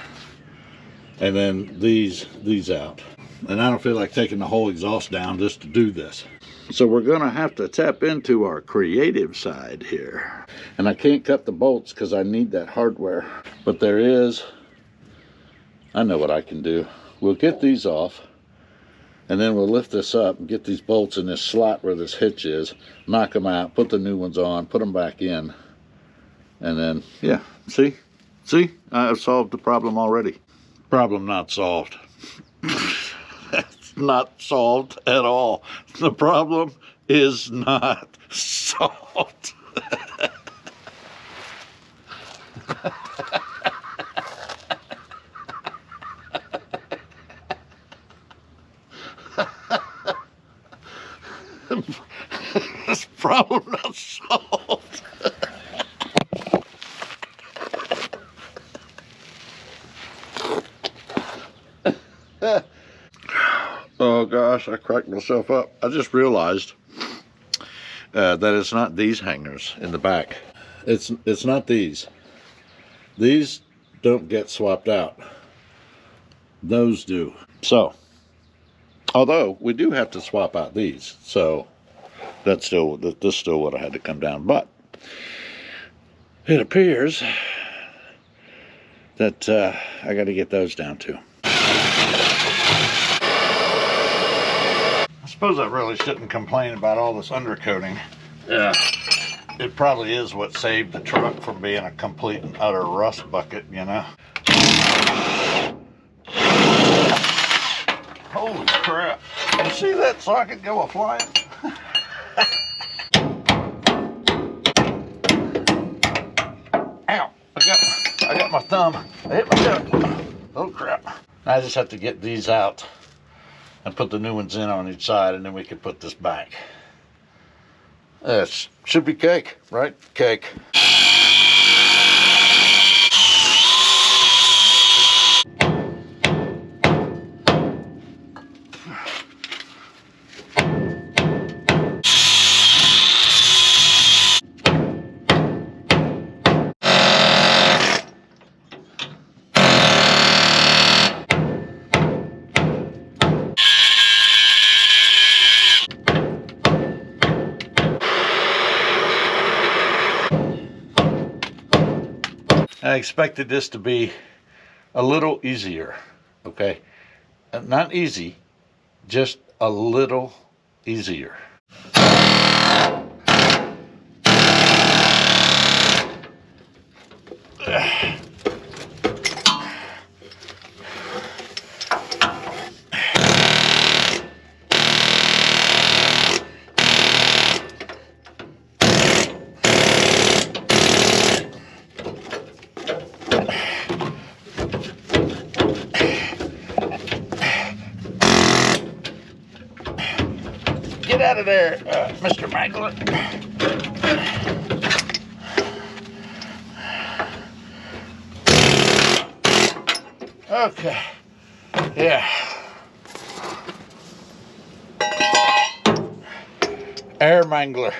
And then these out. And I don't feel like taking the whole exhaust down just to do this. So we're gonna have to tap into our creative side here. And I can't cut the bolts because I need that hardware. But there is, I know what I can do. We'll get these off, and then we'll lift this up and get these bolts in this slot where this hitch is, knock them out, put the new ones on, put them back in, and then, yeah, see, I've solved the problem already. Problem not solved. It's not solved at all. The problem is not solved. This problem not solved. Oh gosh, I cracked myself up. I just realized that it's not these hangers in the back. It's not these. These don't get swapped out. Those do. So, although we do have to swap out these, so this still would have had to come down. But it appears that I got to get those down too. I suppose I really shouldn't complain about all this undercoating. Yeah, it probably is what saved the truck from being a complete and utter rust bucket, you know. Holy crap. You see that socket go a-flying? Ow. I got my thumb. I hit my thumb. Oh crap. I just have to get these out and put the new ones in on each side, and then we can put this back. This should be cake, right? Cake. I expected this to be a little easier, okay? Not easy, just a little easier. Get out of there, Mr. Mangler. Okay, yeah. Air Mangler.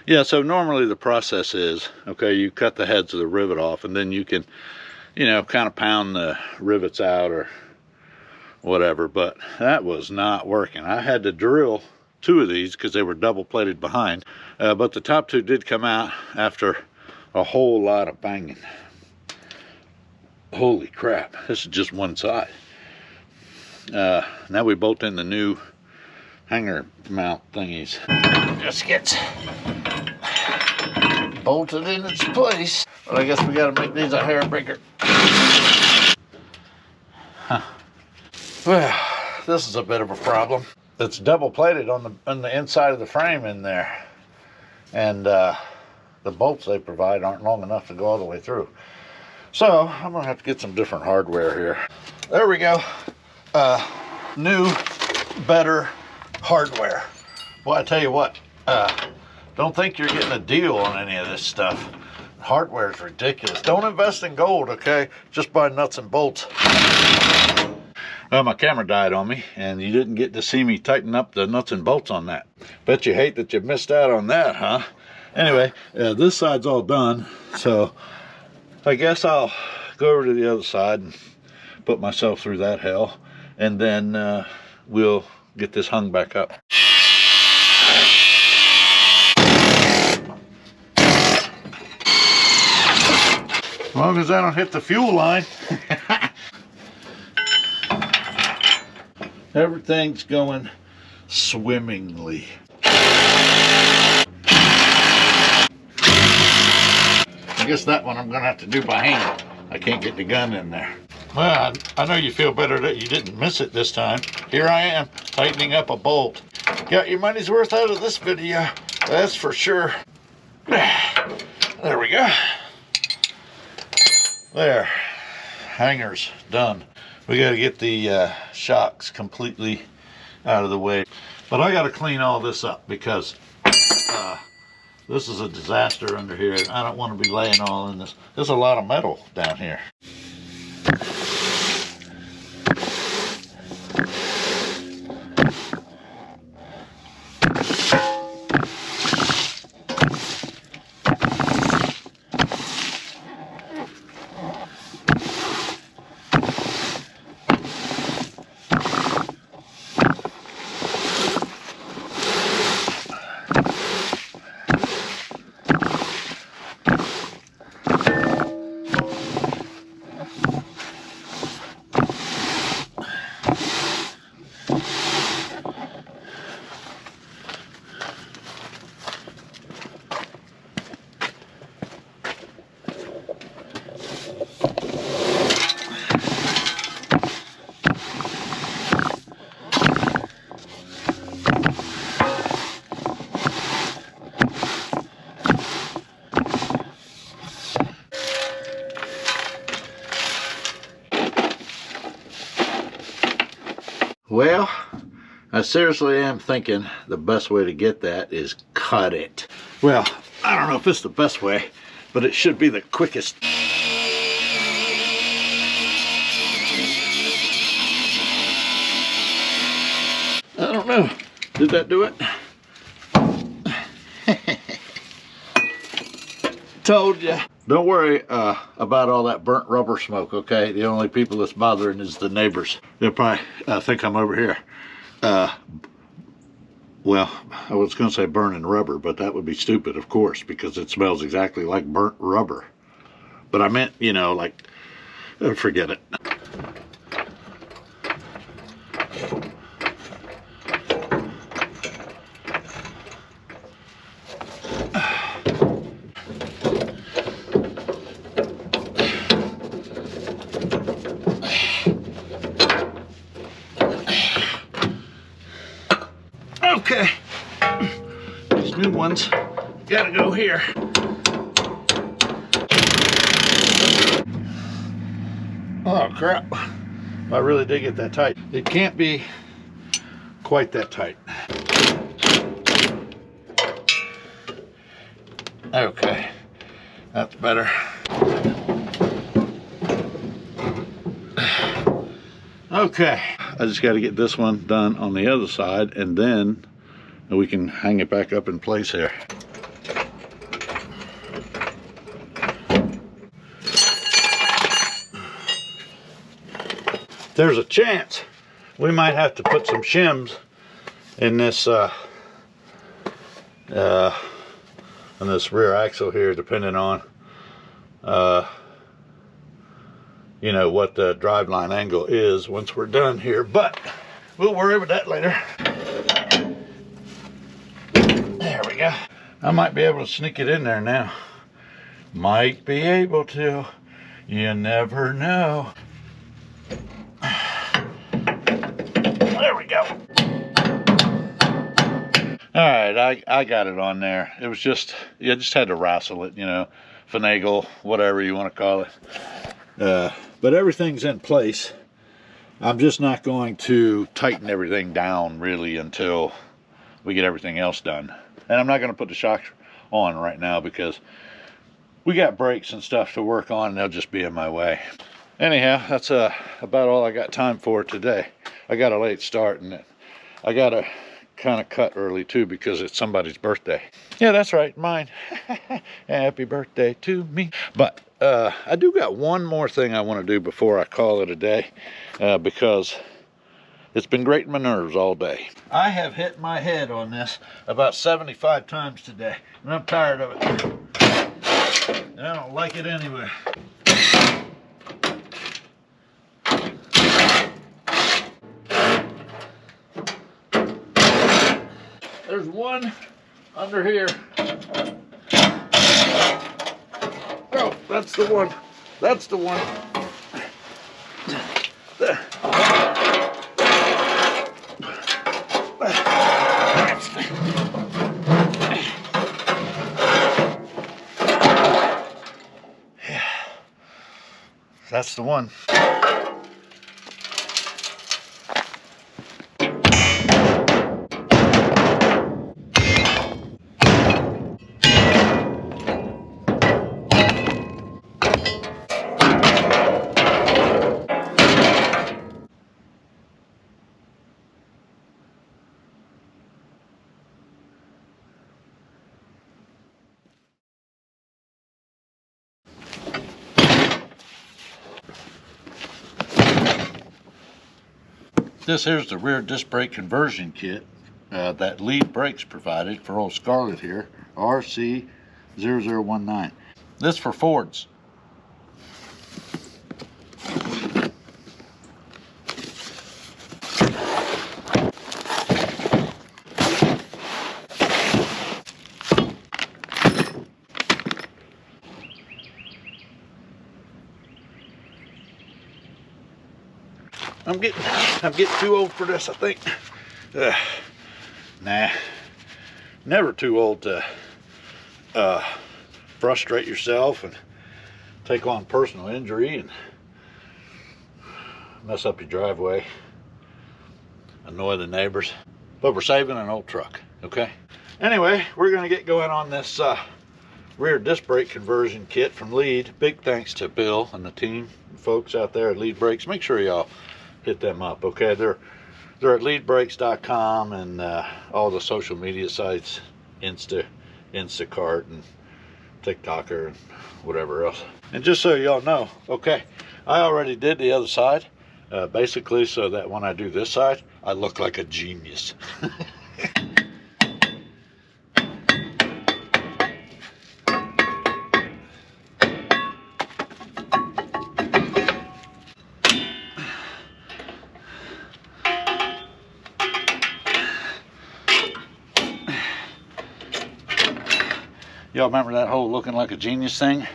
Yeah, so normally the process is, okay, you cut the heads of the rivet off, and then you can, you know, kind of pound the rivets out or whatever, but that was not working. I had to drill 2 of these because they were double plated behind, but the top 2 did come out after a whole lot of banging. Holy crap, this is just one side. Now we bolt in the new hanger mount thingies. Just gets bolted in its place, but I guess we got to make these a hair bigger. Huh. Well, this is a bit of a problem. It's double plated on the inside of the frame in there, and the bolts they provide aren't long enough to go all the way through. So I'm gonna have to get some different hardware here. There we go. New, better hardware. Well, I tell you what, don't think you're getting a deal on any of this stuff. Hardware is ridiculous. Don't invest in gold, okay? Just buy nuts and bolts. Well, my camera died on me, and you didn't get to see me tighten up the nuts and bolts on that. Bet you hate that you missed out on that, huh? Anyway, this side's all done, so I guess I'll go over to the other side and put myself through that hell, and then we'll get this hung back up. As long as I don't hit the fuel line. Everything's going swimmingly. I guess that one I'm gonna have to do by hand. I can't get the gun in there. Well, I know you feel better that you didn't miss it this time. Here I am, tightening up a bolt. Got your money's worth out of this video, that's for sure. There we go. There, hangers done. We got to get the shocks completely out of the way. But I got to clean all this up because this is a disaster under here. I don't want to be laying all in this. There's a lot of metal down here. Well, I seriously am thinking the best way to get that is cut it. Well, I don't know if it's the best way, but it should be the quickest. I don't know. Did that do it? Told ya. Don't worry about all that burnt rubber smoke, okay? The only people that's bothering is the neighbors. They'll probably think I'm over here. Well, I was going to say burning rubber, but that would be stupid, of course, because it smells exactly like burnt rubber. But I meant, you know, like, forget it. Okay, these new ones gotta go here. Oh crap, I really did get that tight. It can't be quite that tight. Okay, that's better. Okay, I just got to get this one done on the other side, and then we can hang it back up in place here. There's a chance we might have to put some shims in this rear axle here, depending on you know, what the driveline angle is once we're done here, but we'll worry about that later. There we go. I might be able to sneak it in there now. Might be able to. You never know. There we go. All right, I got it on there. It was just, you just had to wrestle it, you know, finagle, whatever you want to call it. But everything's in place. I'm just not going to tighten everything down really until we get everything else done. And I'm not going to put the shocks on right now because we got brakes and stuff to work on and they'll just be in my way. Anyhow, that's about all I got time for today. I got a late start and I got to kind of cut early too because it's somebody's birthday. Yeah, that's right, mine. Happy birthday to me. But I do got one more thing I want to do before I call it a day because it's been grating my nerves all day. I have hit my head on this about 75 times today, and I'm tired of it. And I don't like it anyway. There's one under here. Oh, that's the one. That's the one. That's the one. This here's the rear disc brake conversion kit that LEED brakes provided for old Scarlett here, RC0019. This for Fords. I'm getting too old for this, I think. Nah, never too old to frustrate yourself and take on personal injury and mess up your driveway, annoy the neighbors. But we're saving an old truck, okay? Anyway, we're gonna get going on this rear disc brake conversion kit from LEED. Big thanks to Bill and the team, folks out there at LEED Brakes. Make sure y'all hit them up, okay? They're at leedbrakes.com and all the social media sites, Instacart and TikToker and whatever else. And just so y'all know, okay, I already did the other side, basically so that when I do this side, I look like a genius. Y'all remember that whole looking like a genius thing?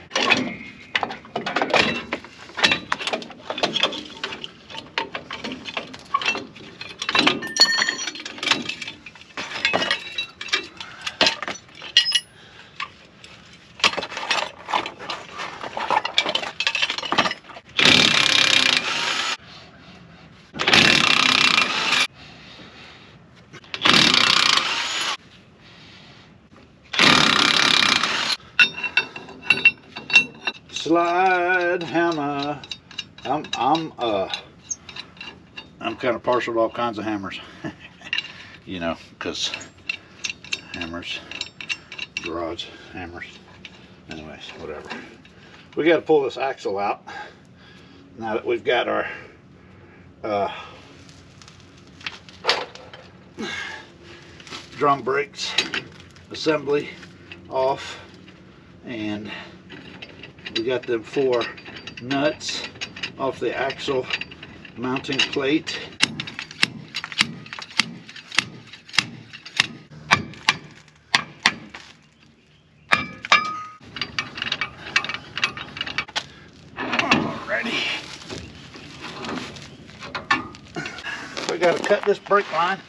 Slide hammer. I'm kind of partial to all kinds of hammers. You know, because hammers, garage hammers. Anyways, whatever. We got to pull this axle out now that we've got our drum brakes assembly off, and we got them 4 nuts off the axle mounting plate. Alrighty. We got to cut this brake line.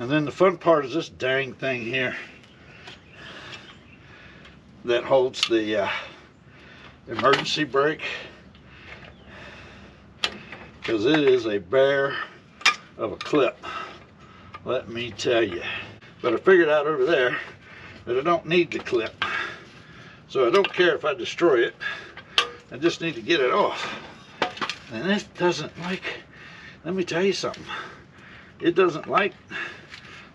And then the fun part is this dang thing here that holds the emergency brake, because it is a bear of a clip, let me tell you. But I figured out over there that I don't need the clip, so I don't care if I destroy it. I just need to get it off. And this doesn't like, let me tell you something, it doesn't like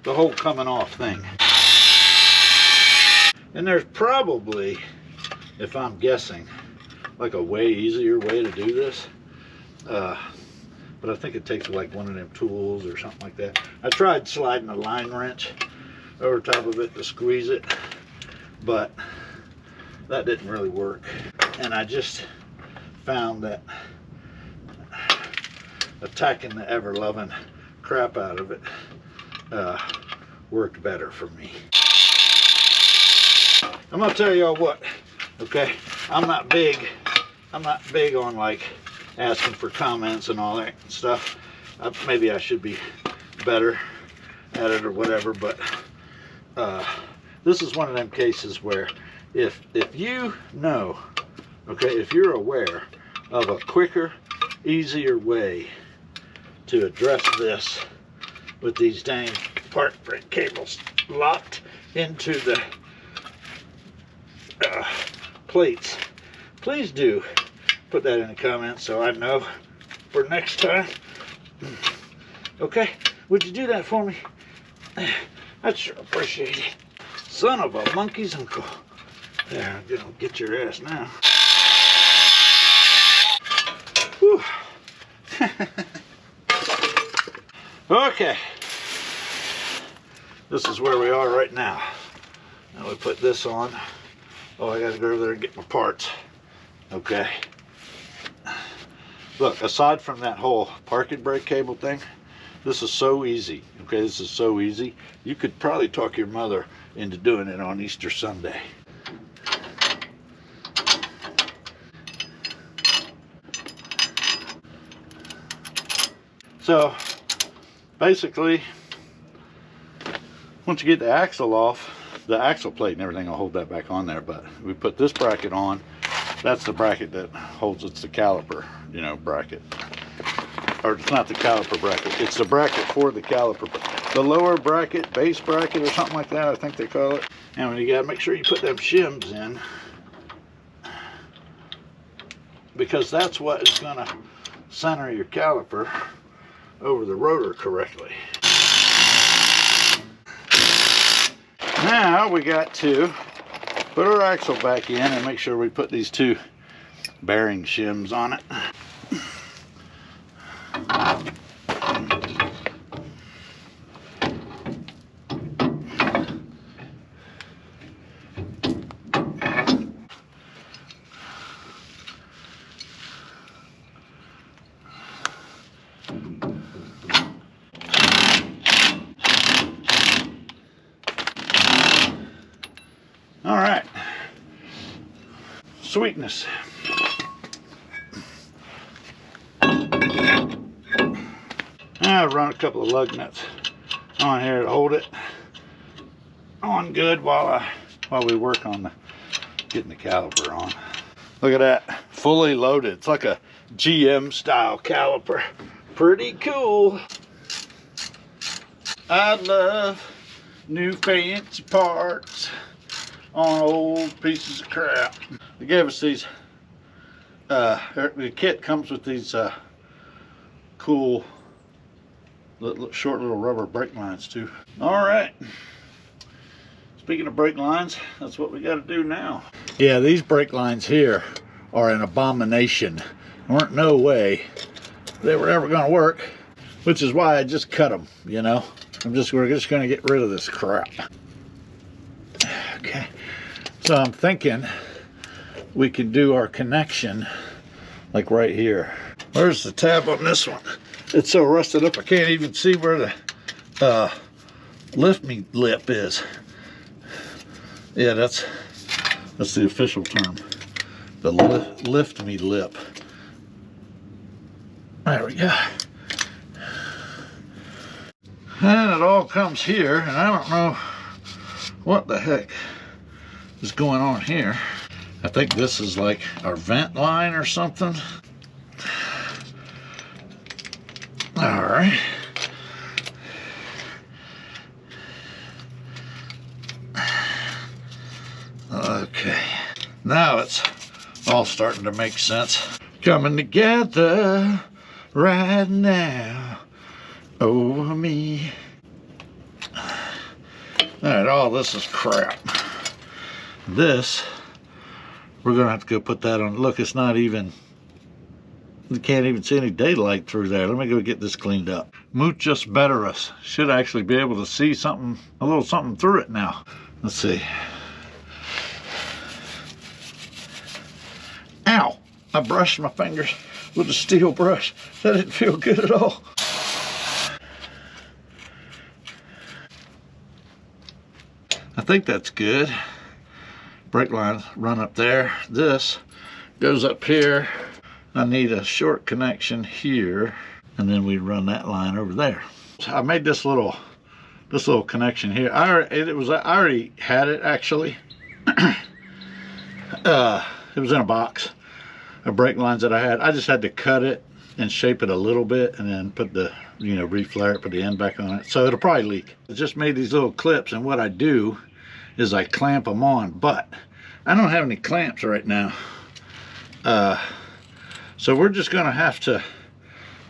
the whole coming off thing. And there's probably, if I'm guessing, like a way easier way to do this. But I think it takes like one of them tools or something like that. I tried sliding a line wrench over top of it to squeeze it, but that didn't really work. And I just found that attacking the ever-loving crap out of it worked better for me. I'm gonna tell y'all what, okay? I'm not big on like asking for comments and all that stuff. Maybe I should be better at it or whatever, but this is one of them cases where if you know, okay, if you're aware of a quicker, easier way to address this with these dang park brake cables locked into the plates, please do put that in the comments so I know for next time. Okay, would you do that for me? I'd sure appreciate it. Son of a monkey's uncle. There, I'm gonna get your ass now. Whew. Okay, this is where we are right now. Now we put this on. Oh, I gotta go over there and get my parts. Okay. Look, aside from that whole parking brake cable thing, this is so easy. Okay, this is so easy. You could probably talk your mother into doing it on Easter Sunday. So, basically, once you get the axle off, the axle plate and everything will hold that back on there, but we put this bracket on. That's the bracket that holds, it's the caliper, you know, bracket. Or it's not the caliper bracket, it's the bracket for the caliper. The lower bracket, base bracket or something like that, I think they call it. And when you gotta make sure you put them shims in, because that's what is gonna center your caliper over the rotor correctly. Now we got to put our axle back in and make sure we put these 2 bearing shims on it. All right, sweetness. I'll run a couple of lug nuts on here to hold it on good while we work on getting the caliper on. Look at that, fully loaded. It's like a GM style caliper. Pretty cool. I love new fancy parts on old pieces of crap. They gave us these, the kit comes with these cool short little rubber brake lines too. All right, speaking of brake lines, that's what we got to do now. Yeah, these brake lines here are an abomination. There weren't no way they were ever going to work, which is why I just cut them, you know. We're just going to get rid of this crap. Okay, so I'm thinking we could do our connection like right here. Where's the tab on this one? It's so rusted up I can't even see where the lift me lip is. Yeah, that's the official term. The lift me lip. There we go. And it all comes here, and I don't know what the heck is going on here. I think this is like our vent line or something. All right. Okay. Now it's all starting to make sense. Coming together right now over me. Alright, all this is crap. This, we're gonna have to go put that on. Look, it's not even, you can't even see any daylight through there. Let me go get this cleaned up. Muchos betteros. Should actually be able to see something, a little something through it now. Let's see. Ow! I brushed my fingers with a steel brush. That didn't feel good at all. I think that's good. Brake lines run up there. This goes up here. I need a short connection here, and then we run that line over there. So I made this little connection here. I already had it actually. It was in a box of brake lines that I had. I just had to cut it and shape it a little bit, and then put the, you know, reflare it, put the end back on it. So it'll probably leak. I just made these little clips, and what I do is I clamp them on, but I don't have any clamps right now. So we're just gonna have to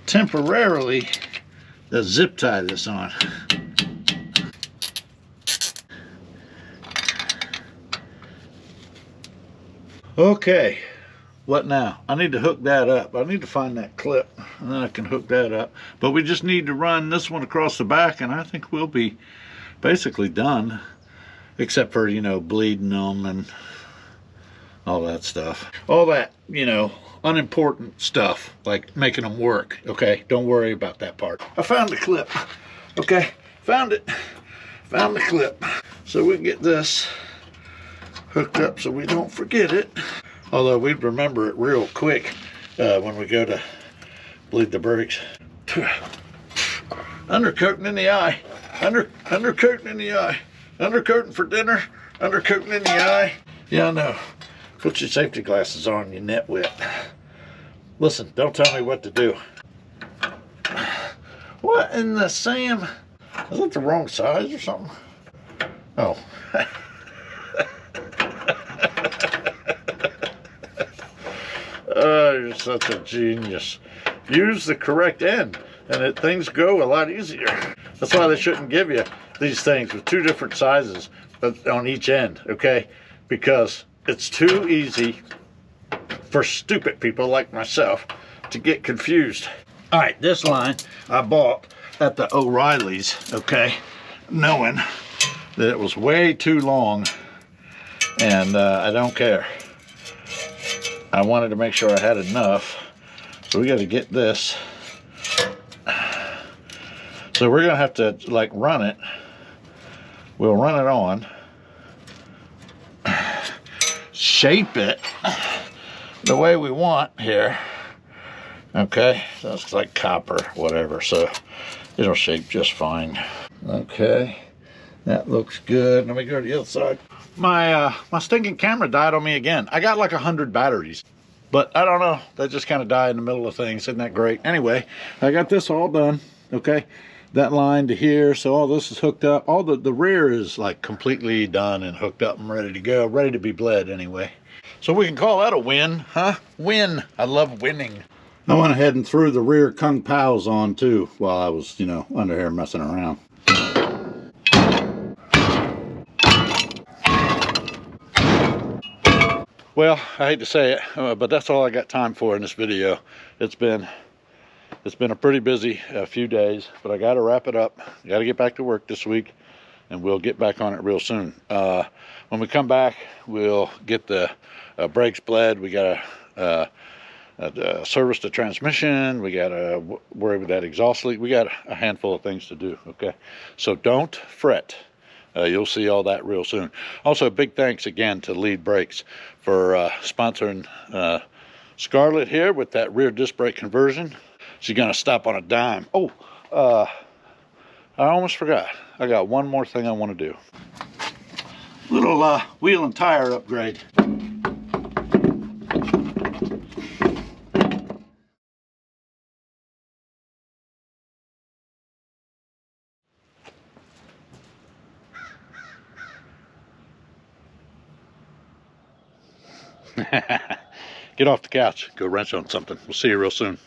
temporarily zip tie this on. Okay, what now? I need to hook that up. I need to find that clip, and then I can hook that up. But we just need to run this one across the back, and I think we'll be basically done, except for, you know, bleeding them and all that stuff. All that, you know, unimportant stuff, like making them work, okay? Don't worry about that part. I found the clip, okay? Found it. Found the clip. So we can get this hooked up so we don't forget it. Although we'd remember it real quick when we go to bleed the brakes. Undercoating in the eye. Undercoating in the eye. Undercoating for dinner. Undercoating in the eye. Yeah, I know. Put your safety glasses on, you nitwit. Listen, don't tell me what to do. What in the Sam? Is that the wrong size or something? Oh. Oh, you're such a genius. Use the correct end, and things go a lot easier. That's why they shouldn't give you these things with two different sizes on each end, okay? Because it's too easy for stupid people like myself to get confused. All right, this line I bought at the O'Reilly's, okay, knowing that it was way too long, and I don't care. I wanted to make sure I had enough, so we got to get this. So we're gonna have to like run it. We'll run it on, shape it the way we want here. Okay, so it's like copper, whatever, so it'll shape just fine. Okay, that looks good. Let me go to the other side. My stinking camera died on me again. I got like 100 batteries, but I don't know, they just kind of die in the middle of things. Isn't that great? Anyway, I got this all done. Okay, that line to here, so all this is hooked up. All the rear is like completely done and hooked up and ready to go, ready to be bled anyway. So we can call that a win, huh? Win. I love winning. I went ahead and threw the rear Kung Paos on too while I was, you know, under here messing around. Well, I hate to say it, but that's all I got time for in this video. It's been It's been a pretty busy few days, but I got to wrap it up. Got to get back to work this week, and we'll get back on it real soon. When we come back, we'll get the brakes bled. We got to service the transmission. We got to worry with that exhaust leak. We got a handful of things to do, okay? So don't fret. You'll see all that real soon. Also, big thanks again to LEED Brakes for sponsoring Scarlett here with that rear disc brake conversion. She's going to stop on a dime. Oh, I almost forgot. I got one more thing I want to do. Little wheel and tire upgrade. Get off the couch, go wrench on something. We'll see you real soon.